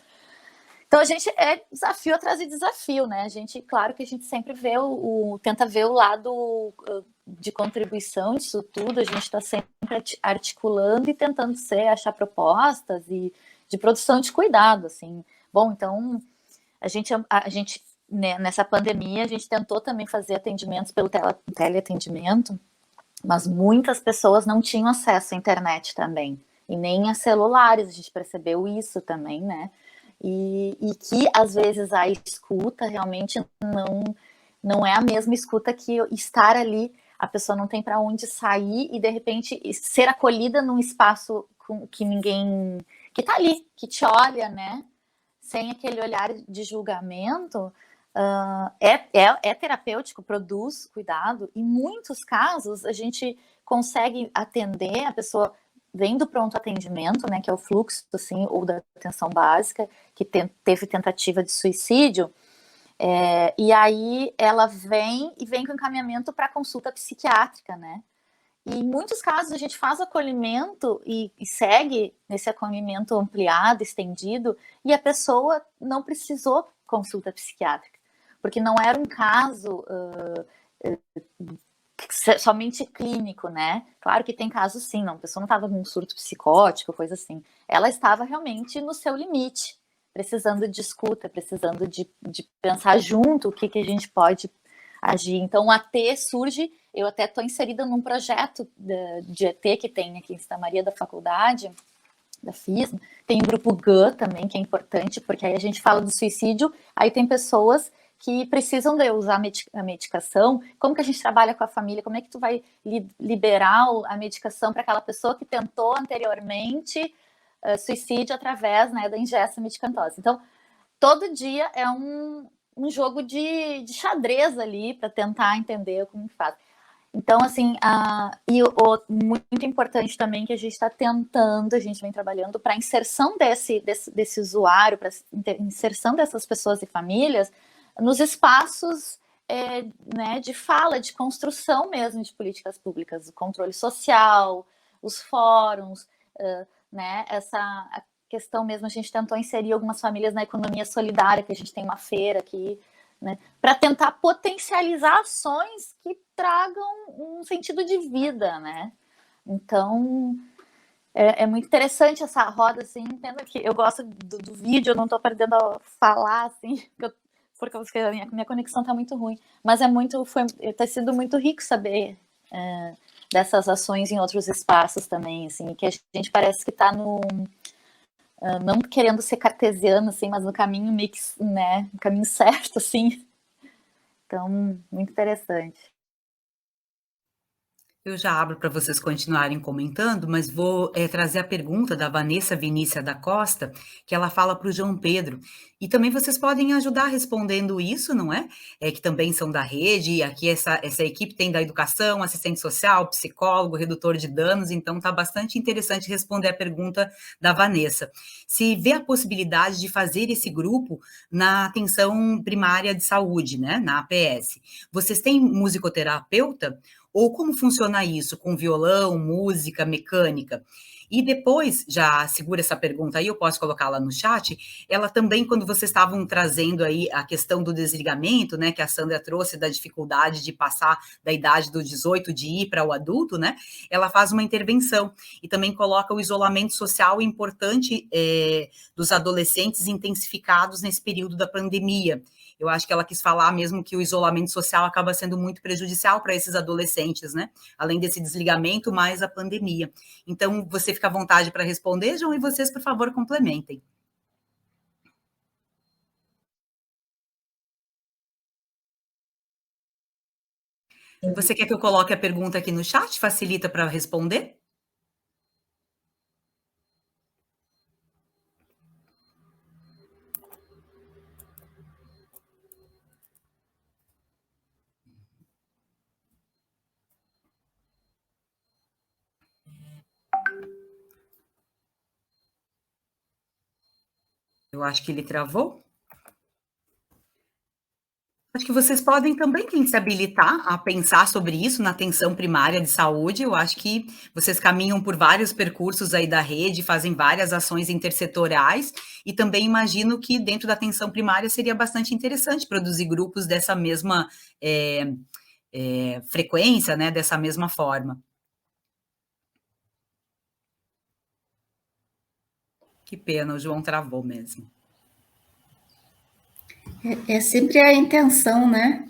Então, a gente desafio atrás de desafio, né? A gente, claro que a gente sempre vê tenta ver o lado de contribuição disso tudo, a gente está sempre articulando e tentando achar propostas e de produção de cuidado, assim. Bom, então, a gente né, nessa pandemia, a gente tentou também fazer atendimentos pelo teleatendimento, mas muitas pessoas não tinham acesso à internet também, e nem a celulares, a gente percebeu isso também, né? E que, às vezes, a escuta realmente não é a mesma escuta que estar ali, a pessoa não tem para onde sair e, de repente, ser acolhida num espaço que ninguém... que está ali, que te olha, né? Sem aquele olhar de julgamento, é terapêutico, produz cuidado. Em muitos casos, a gente consegue atender, a pessoa vem do pronto atendimento, né, que é o fluxo, assim, ou da atenção básica, que teve tentativa de suicídio, e aí ela vem com encaminhamento para consulta psiquiátrica, né? E em muitos casos a gente faz o acolhimento e segue nesse acolhimento ampliado, estendido, e a pessoa não precisou consulta psiquiátrica, porque não era um caso somente clínico, né? Claro que tem casos sim, não, a pessoa não estava num surto psicótico, coisa assim. Ela estava realmente no seu limite, precisando de escuta, precisando de pensar junto o que a gente pode agir. Então, o AT surge, eu até estou inserida num projeto de ET que tem aqui em Santa Maria da faculdade, da FIS, tem o grupo GAN também, que é importante, porque aí a gente fala do suicídio, aí tem pessoas que precisam de usar a medicação. Como que a gente trabalha com a família? Como é que tu vai liberar a medicação para aquela pessoa que tentou anteriormente suicídio através, né, da ingesta medicamentosa? Então, todo dia é um jogo de xadrez ali para tentar entender como faz. Então, assim, muito importante também que a gente está tentando, a gente vem trabalhando para a inserção desse usuário, para a inserção dessas pessoas e famílias nos espaços né, de fala, de construção mesmo de políticas públicas, o controle social, os fóruns, né, essa questão mesmo, a gente tentou inserir algumas famílias na economia solidária, que a gente tem uma feira aqui, né, para tentar potencializar ações que tragam um sentido de vida, né? Então, é muito interessante essa roda, assim, entendo que eu gosto do vídeo, eu não estou perdendo a falar, assim, porque a minha conexão está muito ruim, mas tem sido muito rico saber dessas ações em outros espaços também, assim, que a gente parece que está não querendo ser cartesiano, assim, mas no caminho meio que, né, no caminho certo, assim. Então, muito interessante. Eu já abro para vocês continuarem comentando, mas vou trazer a pergunta da Vanessa Vinícia da Costa, que ela fala para o João Pedro. E também vocês podem ajudar respondendo isso, não é? Que também são da rede, e aqui essa equipe tem da educação, assistente social, psicólogo, redutor de danos, então está bastante interessante responder a pergunta da Vanessa. Se vê a possibilidade de fazer esse grupo na atenção primária de saúde, né? Na APS. Vocês têm musicoterapeuta? Ou como funciona isso? Com violão, música, mecânica? E depois, já segura essa pergunta aí, eu posso colocá-la no chat, ela também, quando vocês estavam trazendo aí a questão do desligamento, né, que a Sandra trouxe da dificuldade de passar da idade do 18 de ir para o adulto, né, ela faz uma intervenção e também coloca o isolamento social importante dos adolescentes intensificados nesse período da pandemia. Eu acho que ela quis falar mesmo que o isolamento social acaba sendo muito prejudicial para esses adolescentes, né? Além desse desligamento, mais a pandemia. Então, você fica à vontade para responder, João, e vocês, por favor, complementem. Você quer que eu coloque a pergunta aqui no chat? Facilita para responder? Eu acho que ele travou. Acho que vocês podem também, quem se habilitar a pensar sobre isso na atenção primária de saúde. Eu acho que vocês caminham por vários percursos aí da rede, fazem várias ações intersetoriais, e também imagino que dentro da atenção primária seria bastante interessante produzir grupos dessa mesma frequência, né, dessa mesma forma. Que pena, o João travou mesmo. É sempre a intenção, né?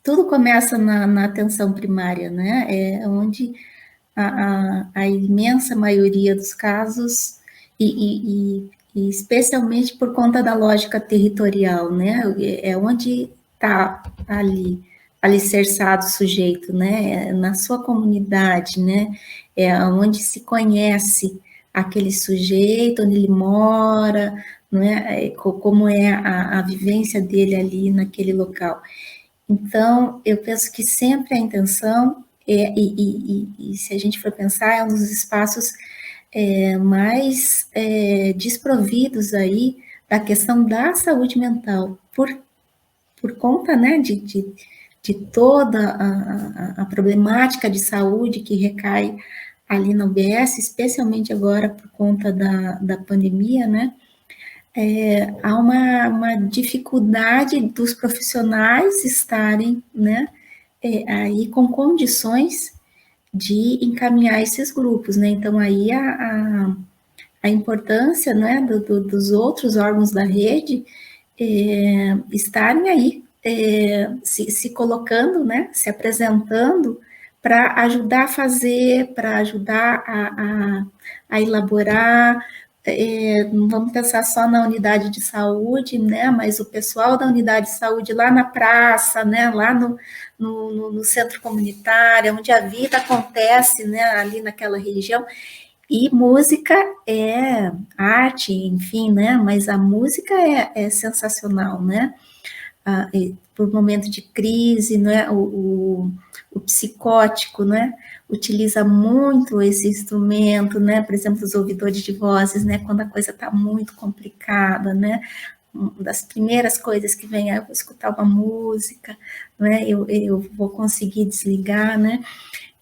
Tudo começa na atenção primária, né? É onde a imensa maioria dos casos, e especialmente por conta da lógica territorial, né? É onde está ali alicerçado o sujeito, né? É na sua comunidade, né? É onde se conhece aquele sujeito, onde ele mora, né, como é a vivência dele ali naquele local. Então, eu penso que sempre a intenção, e se a gente for pensar, é um dos espaços mais desprovidos aí da questão da saúde mental, por conta, né, de toda a problemática de saúde que recai ali na UBS, especialmente agora por conta da pandemia, né, há uma dificuldade dos profissionais estarem, né, aí com condições de encaminhar esses grupos, né, então aí a importância, né, dos outros órgãos da rede estarem aí, se colocando, né, se apresentando para ajudar a fazer, para ajudar a elaborar. Não vamos pensar só na unidade de saúde, né, mas o pessoal da unidade de saúde lá na praça, né, lá no centro comunitário, onde a vida acontece, né, ali naquela região. E música é arte, enfim, né, mas a música é sensacional, né, por momento de crise, né, o psicótico, né, utiliza muito esse instrumento, né, por exemplo, os ouvidores de vozes, né, quando a coisa está muito complicada, né, uma das primeiras coisas que vem, eu vou escutar uma música, né, eu vou conseguir desligar, né,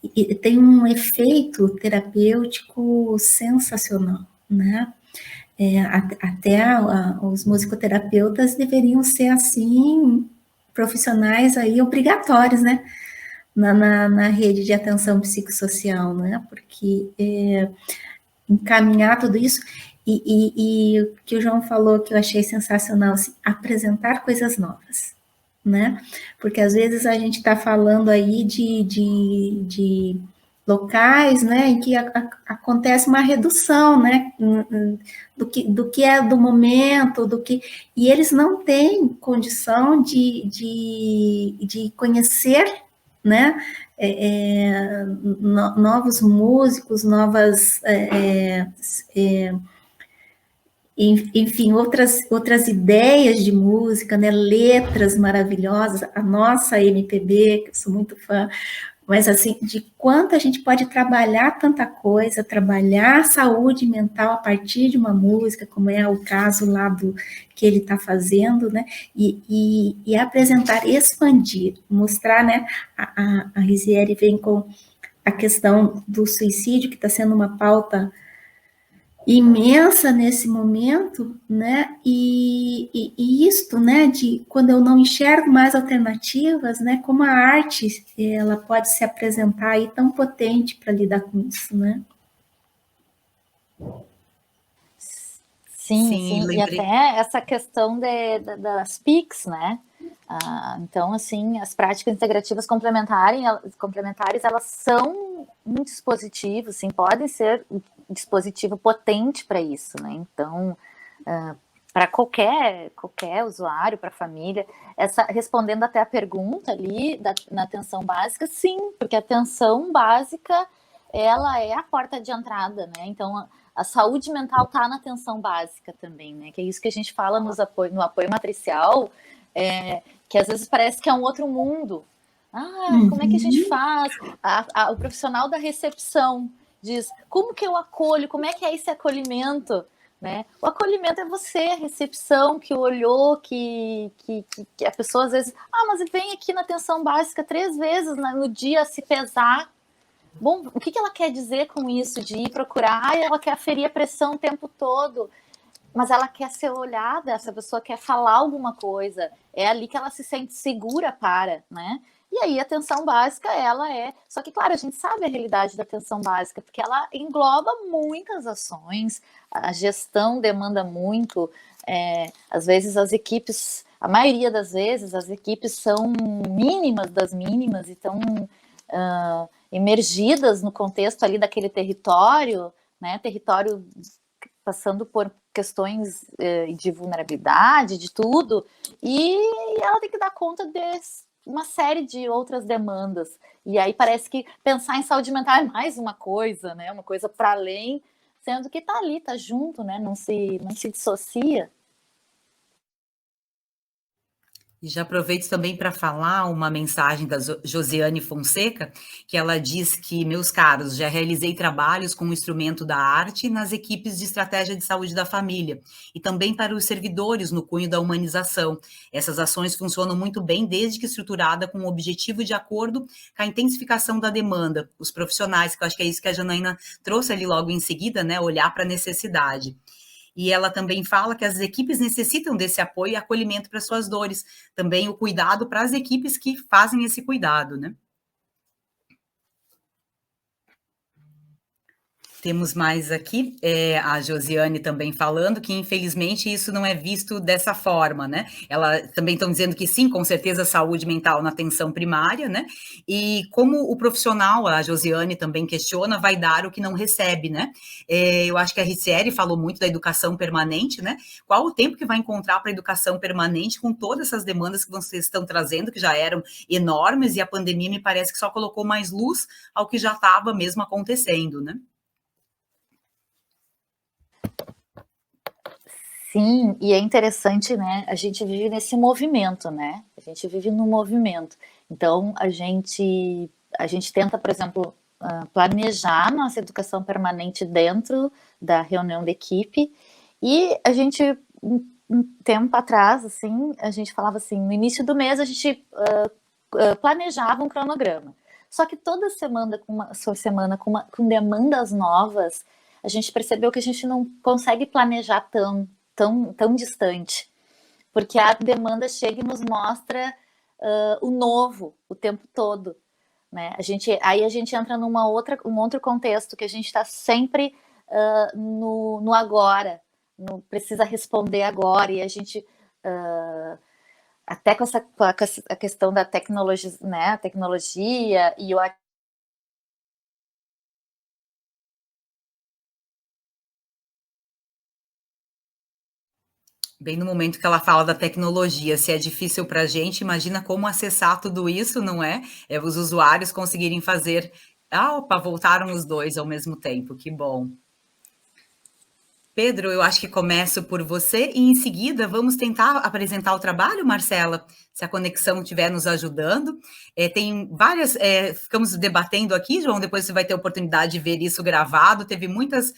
e tem um efeito terapêutico sensacional, né, os musicoterapeutas deveriam ser, assim, profissionais aí obrigatórios, né, na rede de atenção psicossocial, né, porque encaminhar tudo isso, e o que o João falou que eu achei sensacional, assim, apresentar coisas novas, né, porque às vezes a gente está falando aí de locais, né, em que acontece uma redução, né, do que é do momento, e eles não têm condição de conhecer, né, novos músicos, novas, enfim, outras ideias de música, né, letras maravilhosas, a nossa MPB, que eu sou muito fã, mas assim, de quanto a gente pode trabalhar tanta coisa, trabalhar saúde mental a partir de uma música, como é o caso lá que ele está fazendo, né, e apresentar, expandir, mostrar, né, a Rizieri vem com a questão do suicídio, que está sendo uma pauta imensa nesse momento, né, e isto, né, de quando eu não enxergo mais alternativas, né, como a arte, ela pode se apresentar aí tão potente para lidar com isso, né? Sim, e até essa questão das PICs, né? Então, assim, as práticas integrativas complementares, elas são um dispositivo, sim, podem ser um dispositivo potente para isso, né? Então, para qualquer usuário, para a família, respondendo até a pergunta ali na atenção básica, sim, porque a atenção básica, ela é a porta de entrada, né? Então, a saúde mental está na atenção básica também, né? Que é isso que a gente fala no apoio matricial, que às vezes parece que é um outro mundo. Como é que a gente faz? O profissional da recepção diz, como que eu acolho? Como é que é esse acolhimento? Né? O acolhimento é você, a recepção que olhou, que a pessoa às vezes, mas vem aqui na atenção básica 3 vezes no dia se pesar. Bom, o que ela quer dizer com isso de ir procurar? Ela quer aferir a pressão o tempo todo, mas ela quer ser olhada, essa pessoa quer falar alguma coisa, é ali que ela se sente segura né? E aí a atenção básica, ela é... Só que, claro, a gente sabe a realidade da atenção básica, porque ela engloba muitas ações, a gestão demanda muito, às vezes as equipes, a maioria das vezes, as equipes são mínimas das mínimas e estão emergidas no contexto ali daquele território, né? Território passando por questões de vulnerabilidade, de tudo, e ela tem que dar conta de uma série de outras demandas. E aí parece que pensar em saúde mental é mais uma coisa, né? Uma coisa para além, sendo que tá ali, tá junto, né? Não se dissocia. E já aproveito também para falar uma mensagem da Josiane Fonseca, que ela diz que, meus caros, já realizei trabalhos com o instrumento da arte nas equipes de estratégia de saúde da família e também para os servidores no cunho da humanização. Essas ações funcionam muito bem desde que estruturada com o objetivo de acordo com a intensificação da demanda. Os profissionais, que eu acho que é isso que a Janaína trouxe ali logo em seguida, né, olhar para a necessidade. E ela também fala que as equipes necessitam desse apoio e acolhimento para suas dores. Também o cuidado para as equipes que fazem esse cuidado, né? Temos mais aqui, a Josiane também falando que, infelizmente, isso não é visto dessa forma, né? Ela também estão dizendo que sim, com certeza, saúde mental na atenção primária, né? E como o profissional, a Josiane também questiona, vai dar o que não recebe, né? Eu acho que a Ricieri falou muito da educação permanente, né? Qual o tempo que vai encontrar para a educação permanente com todas essas demandas que vocês estão trazendo, que já eram enormes, e a pandemia me parece que só colocou mais luz ao que já estava mesmo acontecendo, né? Sim, e é interessante, né? A gente vive nesse movimento, né? A gente vive no movimento. Então, a gente tenta, por exemplo, planejar nossa educação permanente dentro da reunião da equipe, e a gente, um tempo atrás, assim, a gente falava assim, no início do mês a gente planejava um cronograma. Só que toda semana com demandas novas, a gente percebeu que a gente não consegue planejar tão distante, porque a demanda chega e nos mostra o novo o tempo todo, né? Aí a gente entra um outro contexto, que a gente está sempre no agora, precisa responder agora, e a gente até com a questão da tecnologia, né? A tecnologia e o Bem no momento que ela fala da tecnologia, se é difícil para a gente, imagina como acessar tudo isso, não é? Os usuários conseguirem fazer... opa, voltaram os dois ao mesmo tempo, que bom. Pedro, eu acho que começo por você e em seguida vamos tentar apresentar o trabalho, Marcela, se a conexão estiver nos ajudando. Tem várias, ficamos debatendo aqui, João, depois você vai ter a oportunidade de ver isso gravado, teve muitas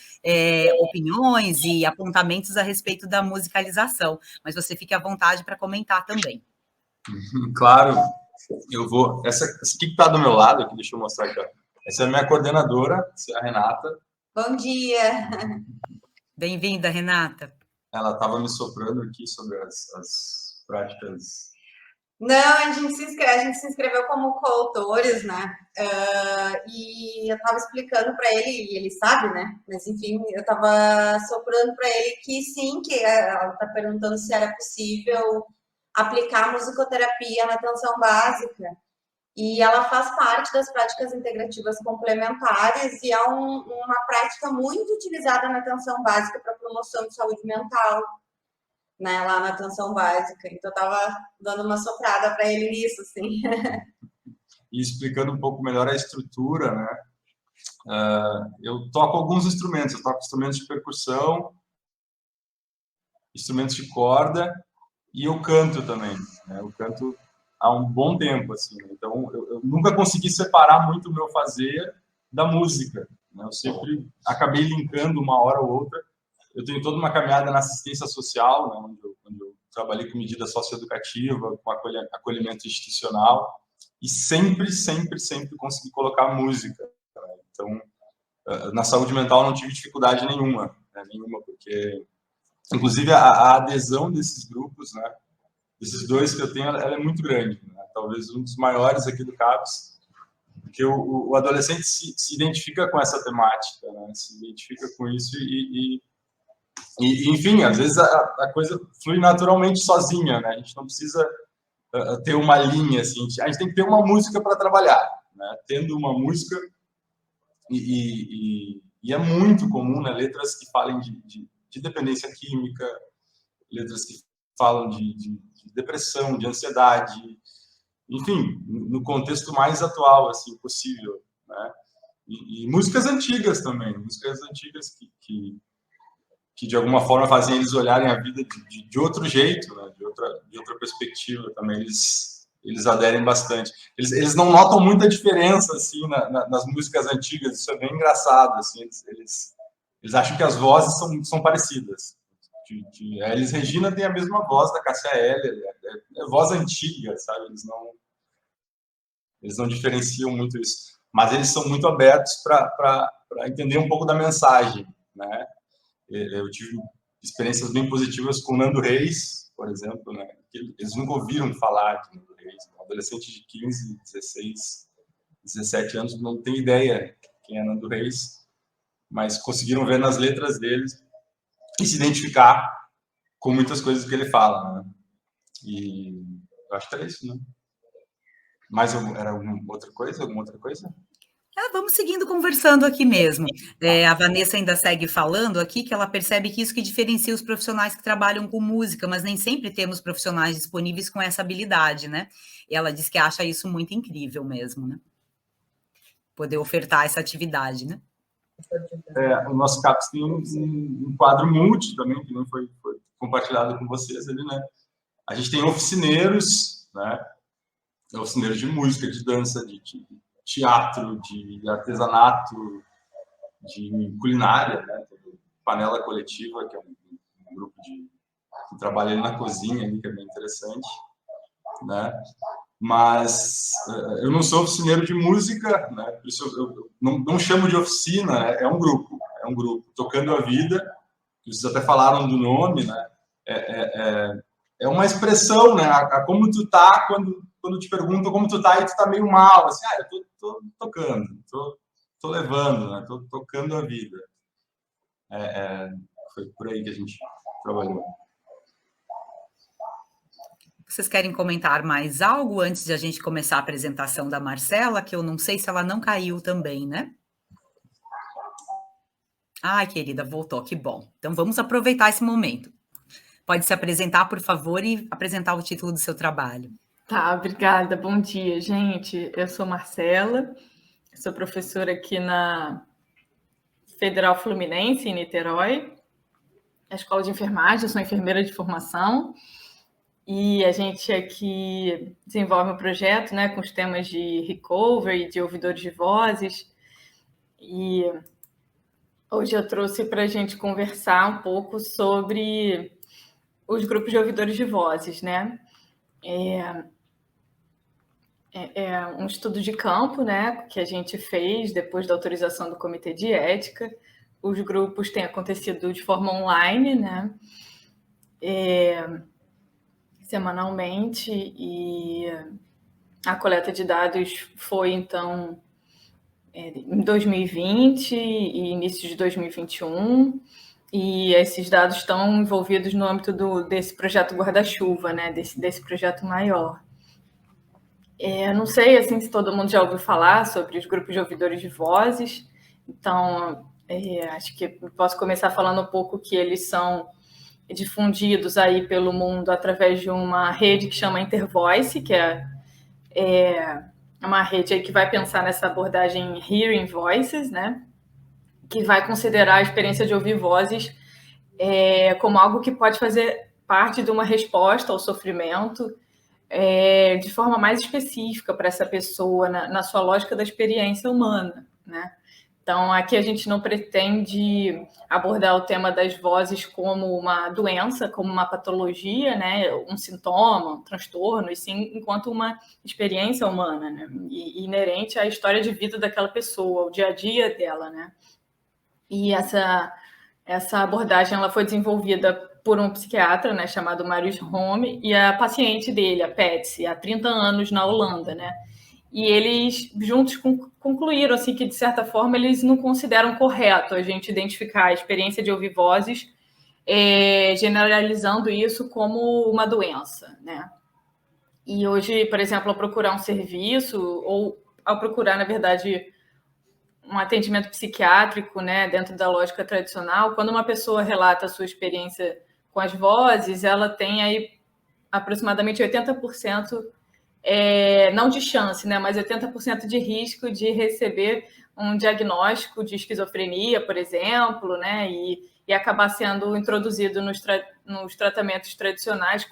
opiniões e apontamentos a respeito da musicalização, mas você fique à vontade para comentar também. Claro, eu vou... Essa aqui que está do meu lado, aqui, deixa eu mostrar aqui, ó. Essa é a minha coordenadora, a Renata. Bom dia! Bem-vinda, Renata. Ela estava me soprando aqui sobre as práticas. Não, a gente se inscreveu como coautores, né? E eu estava explicando para ele, e ele sabe, né? Mas enfim, eu estava soprando para ele que sim, que ela está perguntando se era possível aplicar musicoterapia na atenção básica. E ela faz parte das práticas integrativas complementares e é uma prática muito utilizada na atenção básica para promoção de saúde mental, né, lá na atenção básica. Então, eu estava dando uma soprada para ele nisso, assim. E explicando um pouco melhor a estrutura, né? Eu toco alguns instrumentos. Eu toco instrumentos de percussão, instrumentos de corda, e eu canto também, né? Eu canto há um bom tempo, assim. Então, eu nunca consegui separar muito o meu fazer da música, né? Eu sempre acabei linkando uma hora ou outra. Eu tenho toda uma caminhada na assistência social, né? onde eu trabalhei com medida socioeducativa, com acolhimento institucional, e sempre consegui colocar música. Né? Então, na saúde mental não tive dificuldade nenhuma, né? Porque, inclusive, a adesão desses grupos, né? Desses dois que eu tenho, ela é muito grande, né? Talvez um dos maiores aqui do CAPS, porque o adolescente se identifica com essa temática, né? Se identifica com isso e enfim, às vezes a coisa flui naturalmente sozinha, né? A gente não precisa ter uma linha, assim, a gente tem que ter uma música para trabalhar, né? Tendo uma música, e é muito comum, né? Letras que falem de dependência química, letras que falam de depressão, de ansiedade, enfim, no contexto mais atual, assim, possível, né? E músicas antigas também, músicas antigas que de alguma forma fazem eles olharem a vida de outro jeito, né? de outra perspectiva também. Eles aderem bastante. Eles não notam muita diferença assim nas músicas antigas. Isso é bem engraçado. Assim, eles acham que as vozes são parecidas. A Elis Regina tem a mesma voz da Cássia Eller, é voz antiga, sabe? Eles não diferenciam muito isso. Mas eles são muito abertos para entender um pouco da mensagem, né? Eu tive experiências bem positivas com o Nando Reis, por exemplo, né? Eles nunca ouviram falar de Nando Reis. Um adolescente de 15, 16, 17 anos não tem ideia quem é Nando Reis, mas conseguiram ver nas letras dele e se identificar com muitas coisas que ele fala, né? E eu acho que era isso, né? Mas era alguma outra coisa? Vamos seguindo conversando aqui mesmo. A Vanessa ainda segue falando aqui que ela percebe que isso que diferencia os profissionais que trabalham com música, mas nem sempre temos profissionais disponíveis com essa habilidade, né? E ela diz que acha isso muito incrível mesmo, né? Poder ofertar essa atividade, né? O nosso CAPS tem um quadro multi também, que não foi compartilhado com vocês ali, né? A gente tem oficineiros, né? Oficineiros de música, de dança, de teatro, de artesanato, de culinária, né? Panela Coletiva, que é um grupo que trabalha ali na cozinha, ali, que é bem interessante, né? Mas eu não sou oficineiro de música, né? Por isso eu não chamo de oficina, é um grupo tocando a vida. Vocês até falaram do nome, né? É uma expressão, né? A como tu tá quando te perguntam como tu tá e tu tá meio mal, assim, eu tô tocando, tô levando, né? Tô tocando a vida. Foi por aí que a gente trabalhou. Vocês querem comentar mais algo antes de a gente começar a apresentação da Marcela, que eu não sei se ela não caiu também, né? Ai, querida, voltou, que bom. Então vamos aproveitar esse momento. Pode se apresentar, por favor, e apresentar o título do seu trabalho. Tá, obrigada. Bom dia, gente. Eu sou Marcela, sou professora aqui na Federal Fluminense, em Niterói, na Escola de Enfermagem, eu sou enfermeira de formação, e a gente aqui desenvolve um projeto, né, com os temas de recovery, de ouvidores de vozes, e hoje eu trouxe para a gente conversar um pouco sobre os grupos de ouvidores de vozes, né? É um estudo de campo, né, que a gente fez depois da autorização do Comitê de Ética. Os grupos têm acontecido de forma online, né, semanalmente, e a coleta de dados foi, então, em 2020 e início de 2021, e esses dados estão envolvidos no âmbito desse projeto Guarda-Chuva, né, desse projeto maior. Não sei assim, se todo mundo já ouviu falar sobre os grupos de ouvidores de vozes, então acho que posso começar falando um pouco que eles são difundidos aí pelo mundo através de uma rede que chama Intervoice, que é uma rede aí que vai pensar nessa abordagem Hearing Voices, né? Que vai considerar a experiência de ouvir vozes como algo que pode fazer parte de uma resposta ao sofrimento de forma mais específica para essa pessoa, na sua lógica da experiência humana, né? Então, aqui a gente não pretende abordar o tema das vozes como uma doença, como uma patologia, né? Um sintoma, um transtorno, e sim enquanto uma experiência humana, né? E inerente à história de vida daquela pessoa, ao dia a dia dela, né? E essa abordagem ela foi desenvolvida por um psiquiatra, né, chamado Marius Home, e a paciente dele, a Patsy, há 30 anos na Holanda, né? E eles juntos concluíram assim, que, de certa forma, eles não consideram correto a gente identificar a experiência de ouvir vozes generalizando isso como uma doença, né? E hoje, por exemplo, ao procurar um serviço ou ao procurar, na verdade, um atendimento psiquiátrico, né, dentro da lógica tradicional, quando uma pessoa relata a sua experiência com as vozes, ela tem aí aproximadamente 80%, não de chance, né, mas 80% de risco de receber um diagnóstico de esquizofrenia, por exemplo, né, e acabar sendo introduzido nos tratamentos tradicionais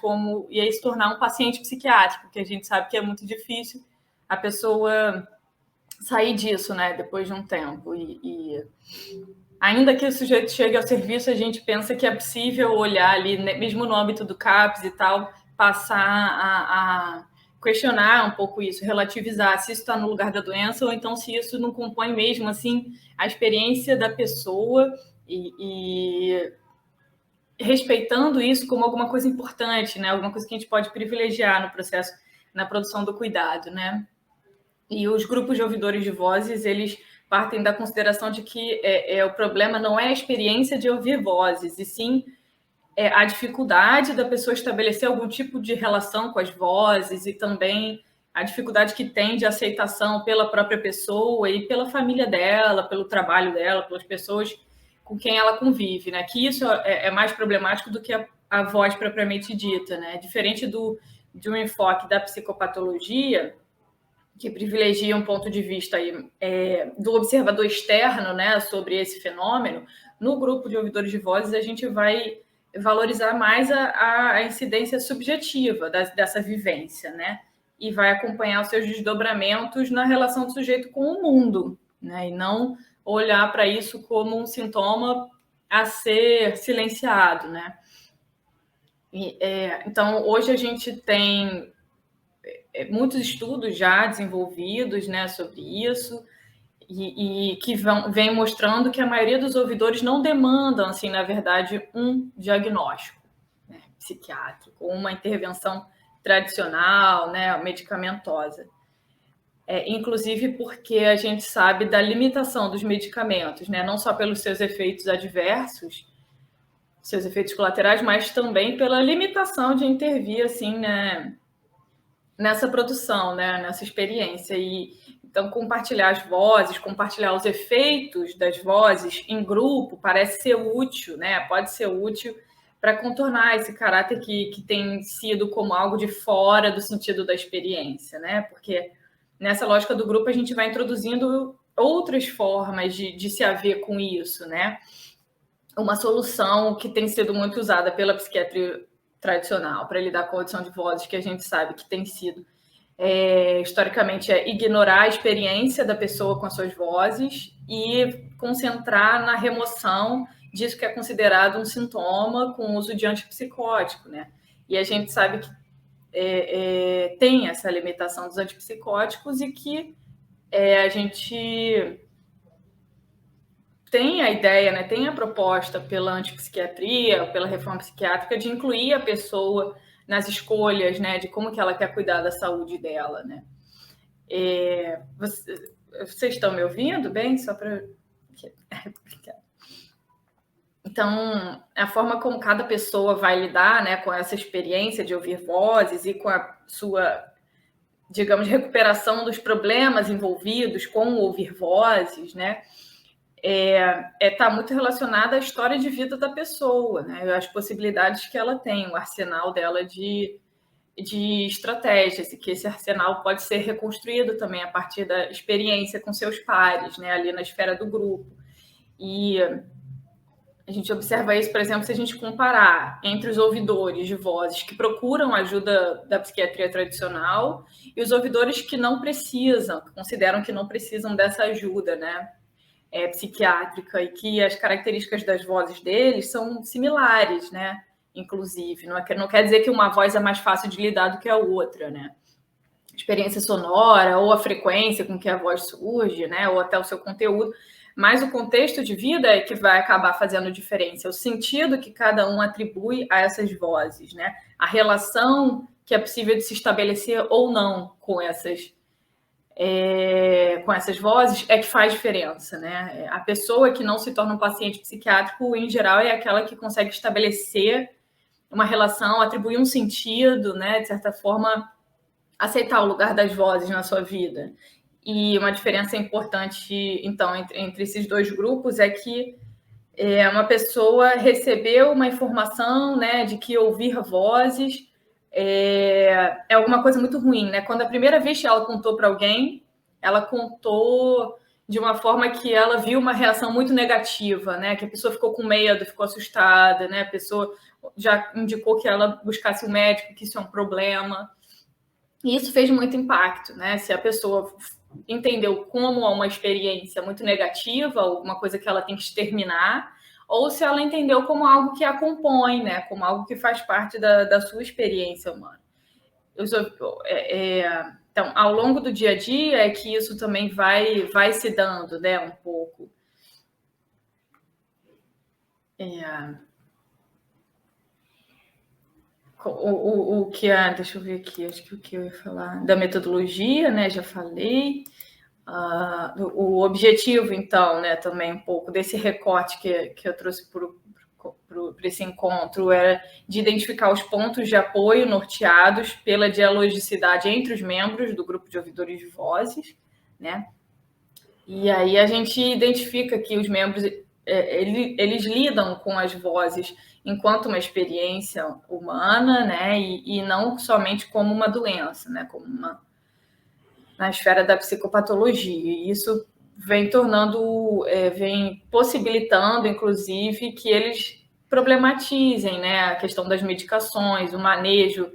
e aí se tornar um paciente psiquiátrico, que a gente sabe que é muito difícil a pessoa sair disso, né, depois de um tempo. E ainda que o sujeito chegue ao serviço, a gente pensa que é possível olhar ali, né, mesmo no âmbito do CAPS e tal, passar a questionar um pouco isso, relativizar se isso está no lugar da doença ou então se isso não compõe mesmo assim a experiência da pessoa e respeitando isso como alguma coisa importante, né, alguma coisa que a gente pode privilegiar no processo, na produção do cuidado, né? E os grupos de ouvidores de vozes, eles partem da consideração de que o problema não é a experiência de ouvir vozes, e sim a dificuldade da pessoa estabelecer algum tipo de relação com as vozes e também a dificuldade que tem de aceitação pela própria pessoa e pela família dela, pelo trabalho dela, pelas pessoas com quem ela convive, né? Que isso é mais problemático do que a voz propriamente dita, né? Diferente de um enfoque da psicopatologia, que privilegia um ponto de vista aí, do observador externo, né, sobre esse fenômeno, no grupo de ouvidores de vozes a gente vai valorizar mais a incidência subjetiva dessa vivência, né, e vai acompanhar os seus desdobramentos na relação do sujeito com o mundo, né, e não olhar para isso como um sintoma a ser silenciado, né. Então, hoje a gente tem muitos estudos já desenvolvidos, né, sobre isso e que vem mostrando que a maioria dos ouvidores não demandam, assim, na verdade, um diagnóstico, né, psiquiátrico, uma intervenção tradicional, né, medicamentosa. Inclusive porque a gente sabe da limitação dos medicamentos, né, não só pelos seus efeitos adversos, seus efeitos colaterais, mas também pela limitação de intervir, assim, né, nessa produção, né, nessa experiência. E então compartilhar as vozes, compartilhar os efeitos das vozes em grupo parece ser útil, né? Pode ser útil para contornar esse caráter que tem sido como algo de fora do sentido da experiência, né? Porque nessa lógica do grupo a gente vai introduzindo outras formas de se haver com isso, né? Uma solução que tem sido muito usada pela psiquiatria tradicional para lidar com a audição de vozes, que a gente sabe que tem sido historicamente ignorar a experiência da pessoa com as suas vozes e concentrar na remoção disso que é considerado um sintoma com o uso de antipsicótico, né? E a gente sabe que tem essa limitação dos antipsicóticos e que a gente tem a ideia, né, tem a proposta pela antipsiquiatria, pela reforma psiquiátrica, de incluir a pessoa nas escolhas, né, de como que ela quer cuidar da saúde dela, né. Vocês estão me ouvindo bem? Só para... Então, a forma como cada pessoa vai lidar, né, com essa experiência de ouvir vozes e com a sua, digamos, recuperação dos problemas envolvidos com ouvir vozes, né, está muito relacionada à história de vida da pessoa, né, as possibilidades que ela tem, o arsenal dela de estratégias, e que esse arsenal pode ser reconstruído também a partir da experiência com seus pares, né, ali na esfera do grupo. E a gente observa isso, por exemplo, se a gente comparar entre os ouvidores de vozes que procuram ajuda da psiquiatria tradicional e os ouvidores que não precisam, que consideram que não precisam dessa ajuda, né, psiquiátrica, e que as características das vozes deles são similares, né, inclusive. Não quer dizer que uma voz é mais fácil de lidar do que a outra, né. Experiência sonora, ou a frequência com que a voz surge, né, ou até o seu conteúdo, mas o contexto de vida é que vai acabar fazendo diferença, o sentido que cada um atribui a essas vozes, né, a relação que é possível de se estabelecer ou não com essas vozes é que faz diferença, né. A pessoa que não se torna um paciente psiquiátrico, em geral, é aquela que consegue estabelecer uma relação, atribuir um sentido, né, de certa forma, aceitar o lugar das vozes na sua vida. E uma diferença importante, então, entre esses dois grupos é que uma pessoa recebeu uma informação, né, de que ouvir vozes é alguma coisa muito ruim, né? Quando a primeira vez que ela contou para alguém, ela contou de uma forma que ela viu uma reação muito negativa, né? Que a pessoa ficou com medo, ficou assustada, né? A pessoa já indicou que ela buscasse um médico, que isso é um problema. E isso fez muito impacto, né? Se a pessoa entendeu como uma experiência muito negativa, alguma coisa que então tem que exterminar, ou se ela entendeu como algo que a compõe, né? Como algo que faz parte da sua experiência humana. Então, ao longo do dia a dia é que isso também vai se dando, né? Um pouco. O que deixa eu ver aqui, acho que o que eu ia falar da metodologia, né? Já falei. O objetivo, então, né? Também um pouco desse recorte que eu trouxe para esse encontro era de identificar os pontos de apoio norteados pela dialogicidade entre os membros do grupo de ouvidores de vozes, né? E aí a gente identifica que os membros eles lidam com as vozes enquanto uma experiência humana, né? E não somente como uma doença, né? Como na esfera da psicopatologia. E isso vem vem possibilitando, inclusive, que eles problematizem, né, a questão das medicações, o manejo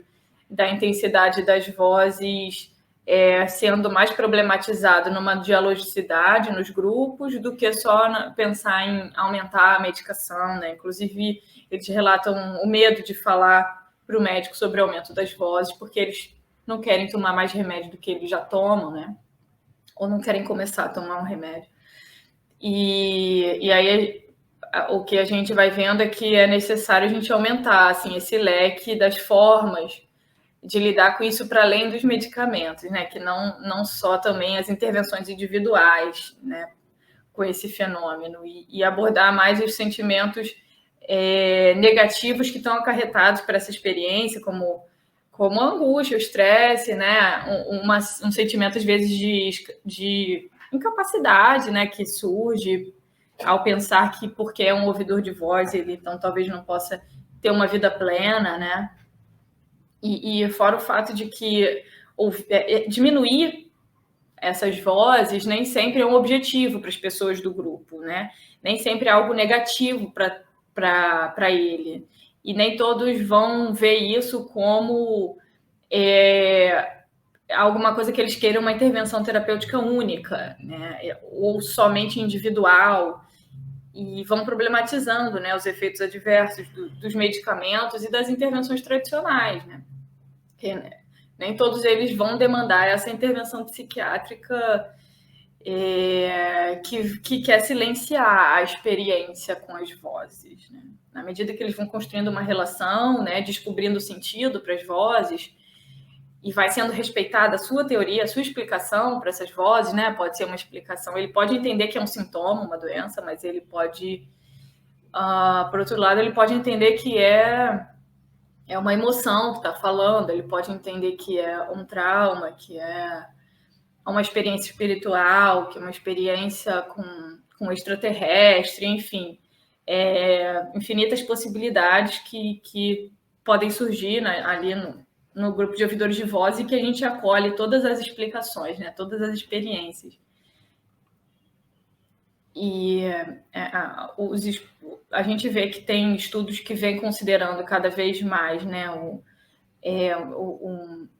da intensidade das vozes sendo mais problematizado numa dialogicidade nos grupos do que só pensar em aumentar a medicação, né? Inclusive, eles relatam o medo de falar para o médico sobre o aumento das vozes, porque eles não querem tomar mais remédio do que eles já tomam, né? Ou não querem começar a tomar um remédio. E aí o que a gente vai vendo é que é necessário a gente aumentar assim, esse leque das formas de lidar com isso para além dos medicamentos, né? Que não só também as intervenções individuais, né? Com esse fenômeno e abordar mais os sentimentos negativos que estão acarretados por essa experiência, como a angústia, o estresse, né? Um sentimento, às vezes, de incapacidade, né? Que surge ao pensar que, porque é um ouvidor de voz, ele, então, talvez não possa ter uma vida plena, né? E fora o fato de que diminuir essas vozes nem sempre é um objetivo para as pessoas do grupo, né? Nem sempre é algo negativo para ele. E nem todos vão ver isso como alguma coisa que eles queiram uma intervenção terapêutica única, né? Ou somente individual, e vão problematizando, né, os efeitos adversos dos medicamentos e das intervenções tradicionais, né? Nem todos eles vão demandar essa intervenção psiquiátrica que quer silenciar a experiência com as vozes, né? Na medida que eles vão construindo uma relação, né, descobrindo sentido para as vozes, e vai sendo respeitada a sua teoria, a sua explicação para essas vozes, né? Pode ser uma explicação, ele pode entender que é um sintoma, uma doença, mas ele pode, por outro lado, ele pode entender que é uma emoção que está falando, ele pode entender que é um trauma, que é uma experiência espiritual, que é uma experiência com extraterrestre, enfim, infinitas possibilidades que podem surgir, né, ali no grupo de ouvidores de voz, e que a gente acolhe todas as explicações, né, todas as experiências. E a gente vê que tem estudos que vêm considerando cada vez mais, né,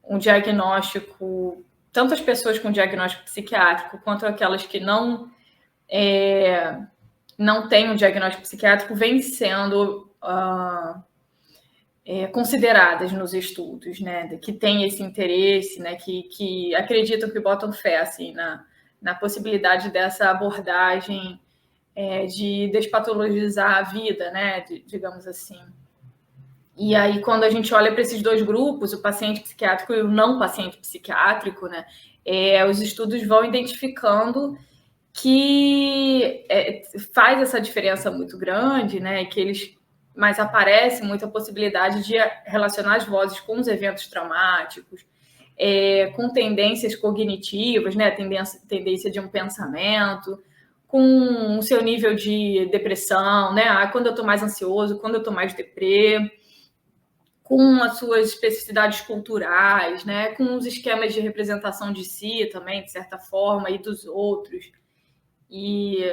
um diagnóstico, tanto as pessoas com diagnóstico psiquiátrico quanto aquelas que não têm um diagnóstico psiquiátrico, vêm sendo consideradas nos estudos, né, que tem esse interesse, né, que acreditam, que botam fé assim, na possibilidade dessa abordagem de despatologizar a vida, né, digamos assim. E aí, quando a gente olha para esses dois grupos, o paciente psiquiátrico e o não paciente psiquiátrico, né, os estudos vão identificando que faz essa diferença muito grande, né, mas aparece muita possibilidade de relacionar as vozes com os eventos traumáticos, com tendências cognitivas, né, tendência de um pensamento, com o seu nível de depressão, né, quando eu estou mais ansioso, quando eu estou mais deprê, com as suas especificidades culturais, né, com os esquemas de representação de si também, de certa forma, e dos outros. E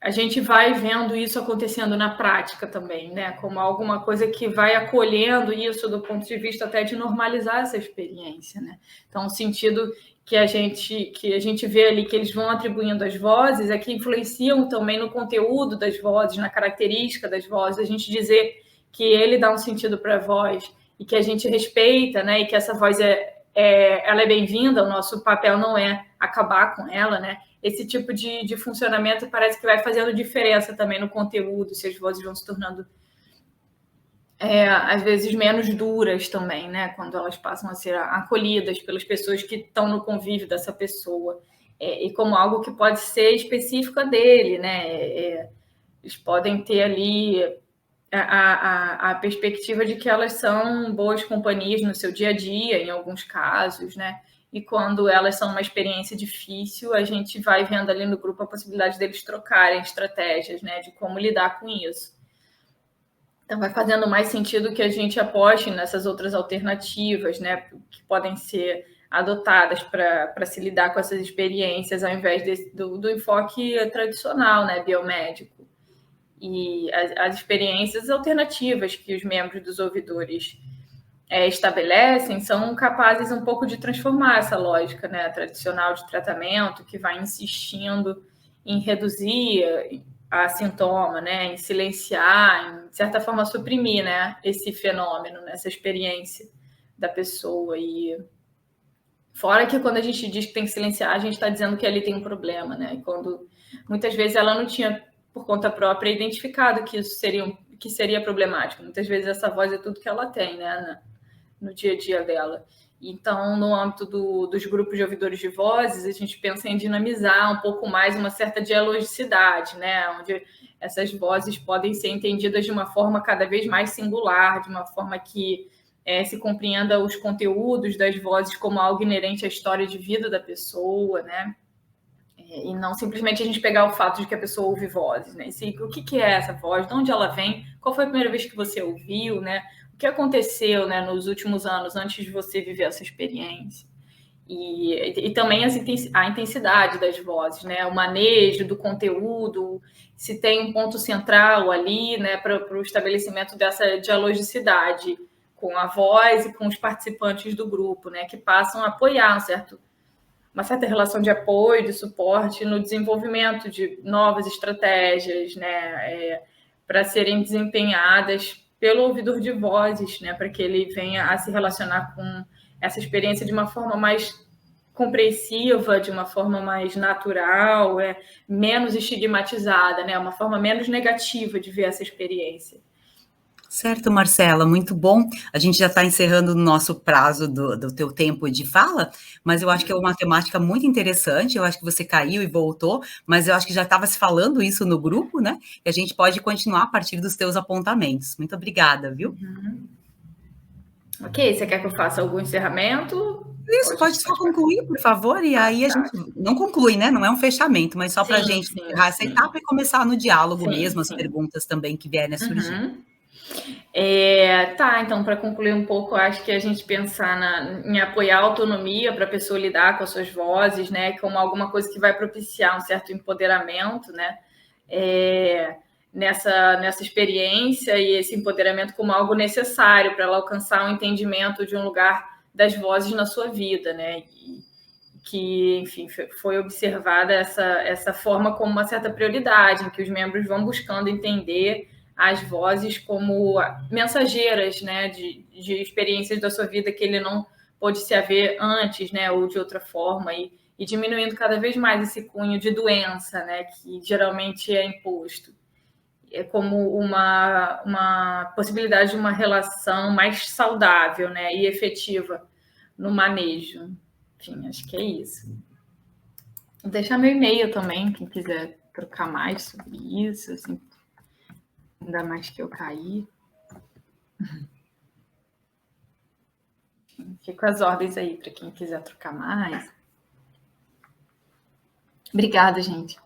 a gente vai vendo isso acontecendo na prática também, né, como alguma coisa que vai acolhendo isso do ponto de vista até de normalizar essa experiência, né? Então, o sentido que a gente vê ali que eles vão atribuindo às vozes é que influenciam também no conteúdo das vozes, na característica das vozes, a gente dizer que ele dá um sentido para a voz e que a gente respeita, né, e que essa voz ela é bem-vinda, o nosso papel não é acabar com ela, né? Esse tipo de funcionamento parece que vai fazendo diferença também no conteúdo, se as vozes vão se tornando, às vezes, menos duras também, né? Quando elas passam a ser acolhidas pelas pessoas que estão no convívio dessa pessoa, e como algo que pode ser específica dele, né? Eles podem ter ali a perspectiva de que elas são boas companhias no seu dia a dia, em alguns casos, né? E quando elas são uma experiência difícil, a gente vai vendo ali no grupo a possibilidade deles trocarem estratégias, né, de como lidar com isso. Então, vai fazendo mais sentido que a gente aposte nessas outras alternativas, né, que podem ser adotadas para se lidar com essas experiências, ao invés do enfoque tradicional, né, biomédico. E as experiências alternativas que os membros dos ouvidores estabelecem são capazes um pouco de transformar essa lógica, né, tradicional de tratamento, que vai insistindo em reduzir a sintoma, né, em silenciar, em de certa forma suprimir, né, esse fenômeno, né, essa experiência da pessoa. E fora que quando a gente diz que tem que silenciar, a gente está dizendo que ali tem um problema, né, e quando muitas vezes ela não tinha por conta própria identificado que isso seria problemático. Muitas vezes essa voz é tudo que ela tem, né, no dia a dia dela. Então, no âmbito dos grupos de ouvidores de vozes, a gente pensa em dinamizar um pouco mais uma certa dialogicidade, né, onde essas vozes podem ser entendidas de uma forma cada vez mais singular, de uma forma que se compreenda os conteúdos das vozes como algo inerente à história de vida da pessoa, né, e não simplesmente a gente pegar o fato de que a pessoa ouve vozes, né, o que é essa voz, de onde ela vem, qual foi a primeira vez que você ouviu, né, o que aconteceu, né, nos últimos anos antes de você viver essa experiência. E também a intensidade das vozes, né, o manejo do conteúdo, se tem um ponto central ali, né, para o estabelecimento dessa dialogicidade com a voz e com os participantes do grupo, né, que passam a apoiar uma certa relação de apoio, de suporte no desenvolvimento de novas estratégias, né, para serem desempenhadas pelo ouvidor de vozes, né, para que ele venha a se relacionar com essa experiência de uma forma mais compreensiva, de uma forma mais natural, menos estigmatizada, né, uma forma menos negativa de ver essa experiência. Certo, Marcela, muito bom. A gente já está encerrando o nosso prazo do teu tempo de fala, mas eu acho que é uma temática muito interessante. Eu acho que você caiu e voltou, mas eu acho que já estava se falando isso no grupo, né? E a gente pode continuar a partir dos teus apontamentos. Muito obrigada, viu? Uhum. Ok, você quer que eu faça algum encerramento? Isso, pode só concluir, por favor, e aí a gente não conclui, né? Não é um fechamento, mas só para a gente encerrar essa etapa e começar no diálogo mesmo, as perguntas também que vierem a surgir. Uhum. Então, para concluir um pouco, acho que a gente pensar em apoiar a autonomia para a pessoa lidar com as suas vozes, né, como alguma coisa que vai propiciar um certo empoderamento, né, nessa experiência, e esse empoderamento como algo necessário para ela alcançar um entendimento de um lugar das vozes na sua vida, né, e que, enfim, foi observada essa forma como uma certa prioridade, em que os membros vão buscando entender as vozes como mensageiras, né, de experiências da sua vida que ele não pôde se haver antes, né, ou de outra forma, e diminuindo cada vez mais esse cunho de doença, né, que geralmente é imposto. É como uma possibilidade de uma relação mais saudável, né, e efetiva no manejo. Enfim, acho que é isso. Vou deixar meu e-mail também, quem quiser trocar mais sobre isso, assim, ainda mais que eu caí. Fico às ordens aí para quem quiser trocar mais. Obrigada, gente.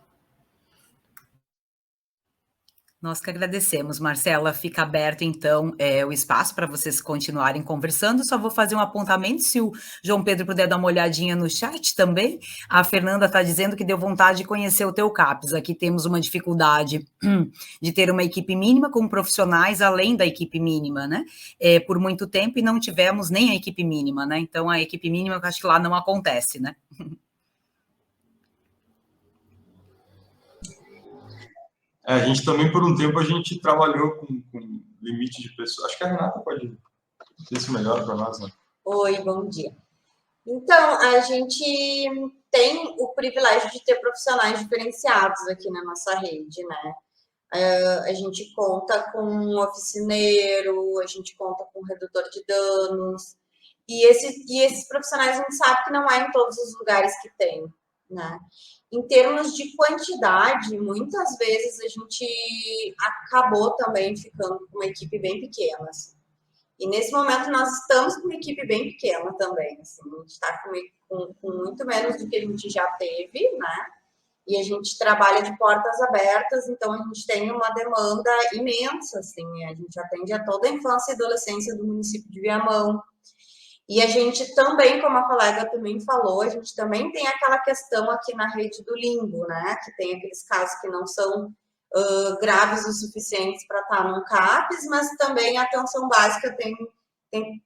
Nós que agradecemos, Marcela. Fica aberto, então, o espaço para vocês continuarem conversando. Só vou fazer um apontamento, se o João Pedro puder dar uma olhadinha no chat também. A Fernanda está dizendo que deu vontade de conhecer o teu CAPS. Aqui temos uma dificuldade de ter uma equipe mínima com profissionais além da equipe mínima, né? Por muito tempo, e não tivemos nem a equipe mínima, né? Então, a equipe mínima, eu acho que lá não acontece, né? A gente também, por um tempo, a gente trabalhou com limite de pessoas. Acho que a Renata pode dizer isso melhor para nós, né? Oi, bom dia. Então, a gente tem o privilégio de ter profissionais diferenciados aqui na nossa rede, né? A gente conta com um oficineiro, a gente conta com um redutor de danos, e esses profissionais a gente sabe que não é em todos os lugares que tem, né? Em termos de quantidade, muitas vezes a gente acabou também ficando com uma equipe bem pequena, assim. E nesse momento nós estamos com uma equipe bem pequena também, assim, a gente está com muito menos do que a gente já teve, né? E a gente trabalha de portas abertas, então a gente tem uma demanda imensa, assim, a gente atende a toda a infância e adolescência do município de Viamão. E a gente também, como a colega também falou, a gente também tem aquela questão aqui na rede do limbo, né? Que tem aqueles casos que não são graves o suficientes para estar num CAPS, mas também a atenção básica tem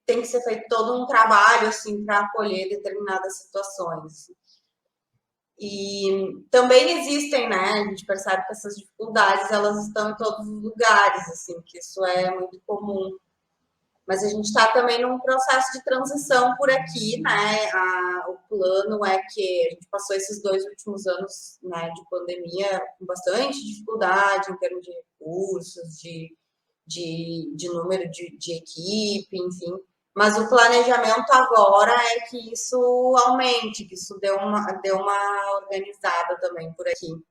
que ser feito todo um trabalho, assim, para acolher determinadas situações. E também existem, né? A gente percebe que essas dificuldades, elas estão em todos os lugares, assim, que isso é muito comum. Mas a gente está também num processo de transição por aqui, né? O plano é que a gente passou esses 2 últimos anos, né, de pandemia com bastante dificuldade em termos de recursos, de número de equipe, enfim. Mas o planejamento agora é que isso aumente, que isso dê uma organizada também por aqui.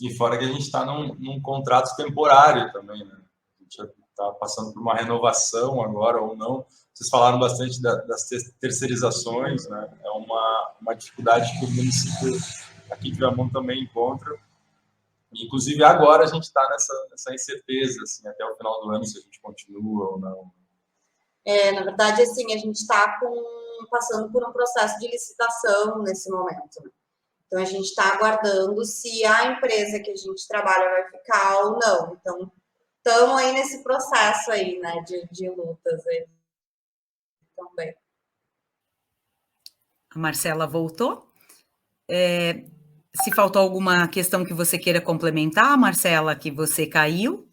E fora que a gente está num contrato temporário também, né? A gente está passando por uma renovação agora ou não. Vocês falaram bastante das terceirizações, né? É uma dificuldade que o município aqui de Viamão também encontra. Inclusive, agora a gente está nessa incerteza, assim, até o final do ano, se a gente continua ou não. Na verdade, assim, a gente está passando por um processo de licitação nesse momento, né? Então, a gente está aguardando se a empresa que a gente trabalha vai ficar ou não. Então, estamos aí nesse processo aí, né, de lutas aí também. A Marcela voltou. Se faltou alguma questão que você queira complementar, Marcela, que você caiu,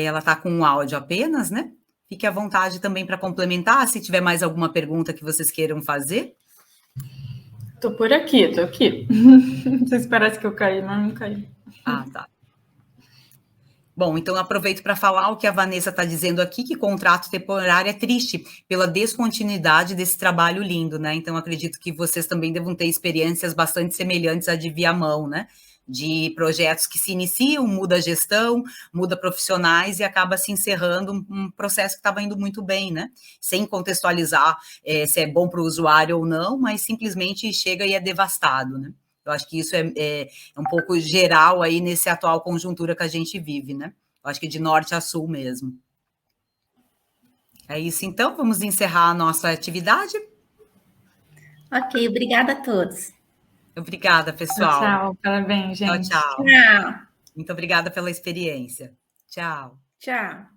ela está com um áudio apenas, né? Fique à vontade também para complementar, se tiver mais alguma pergunta que vocês queiram fazer. Tô por aqui, tô aqui. Vocês parecem que eu caí, mas não caí. Ah, tá. Bom, então aproveito para falar o que a Vanessa está dizendo aqui, que contrato temporário é triste pela descontinuidade desse trabalho lindo, né? Então, acredito que vocês também devam ter experiências bastante semelhantes à de Viamão, né? De projetos que se iniciam, muda a gestão, muda profissionais e acaba se encerrando um processo que estava indo muito bem, né? Sem contextualizar se é bom para o usuário ou não, mas simplesmente chega e é devastado, né? Eu acho que isso é um pouco geral aí nesse atual conjuntura que a gente vive, né? Eu acho que de norte a sul mesmo. É isso, então. Vamos encerrar a nossa atividade. Ok, obrigada a todos. Obrigada, pessoal. Tchau, parabéns, gente. Tchau, tchau. Tchau. Muito obrigada pela experiência. Tchau. Tchau.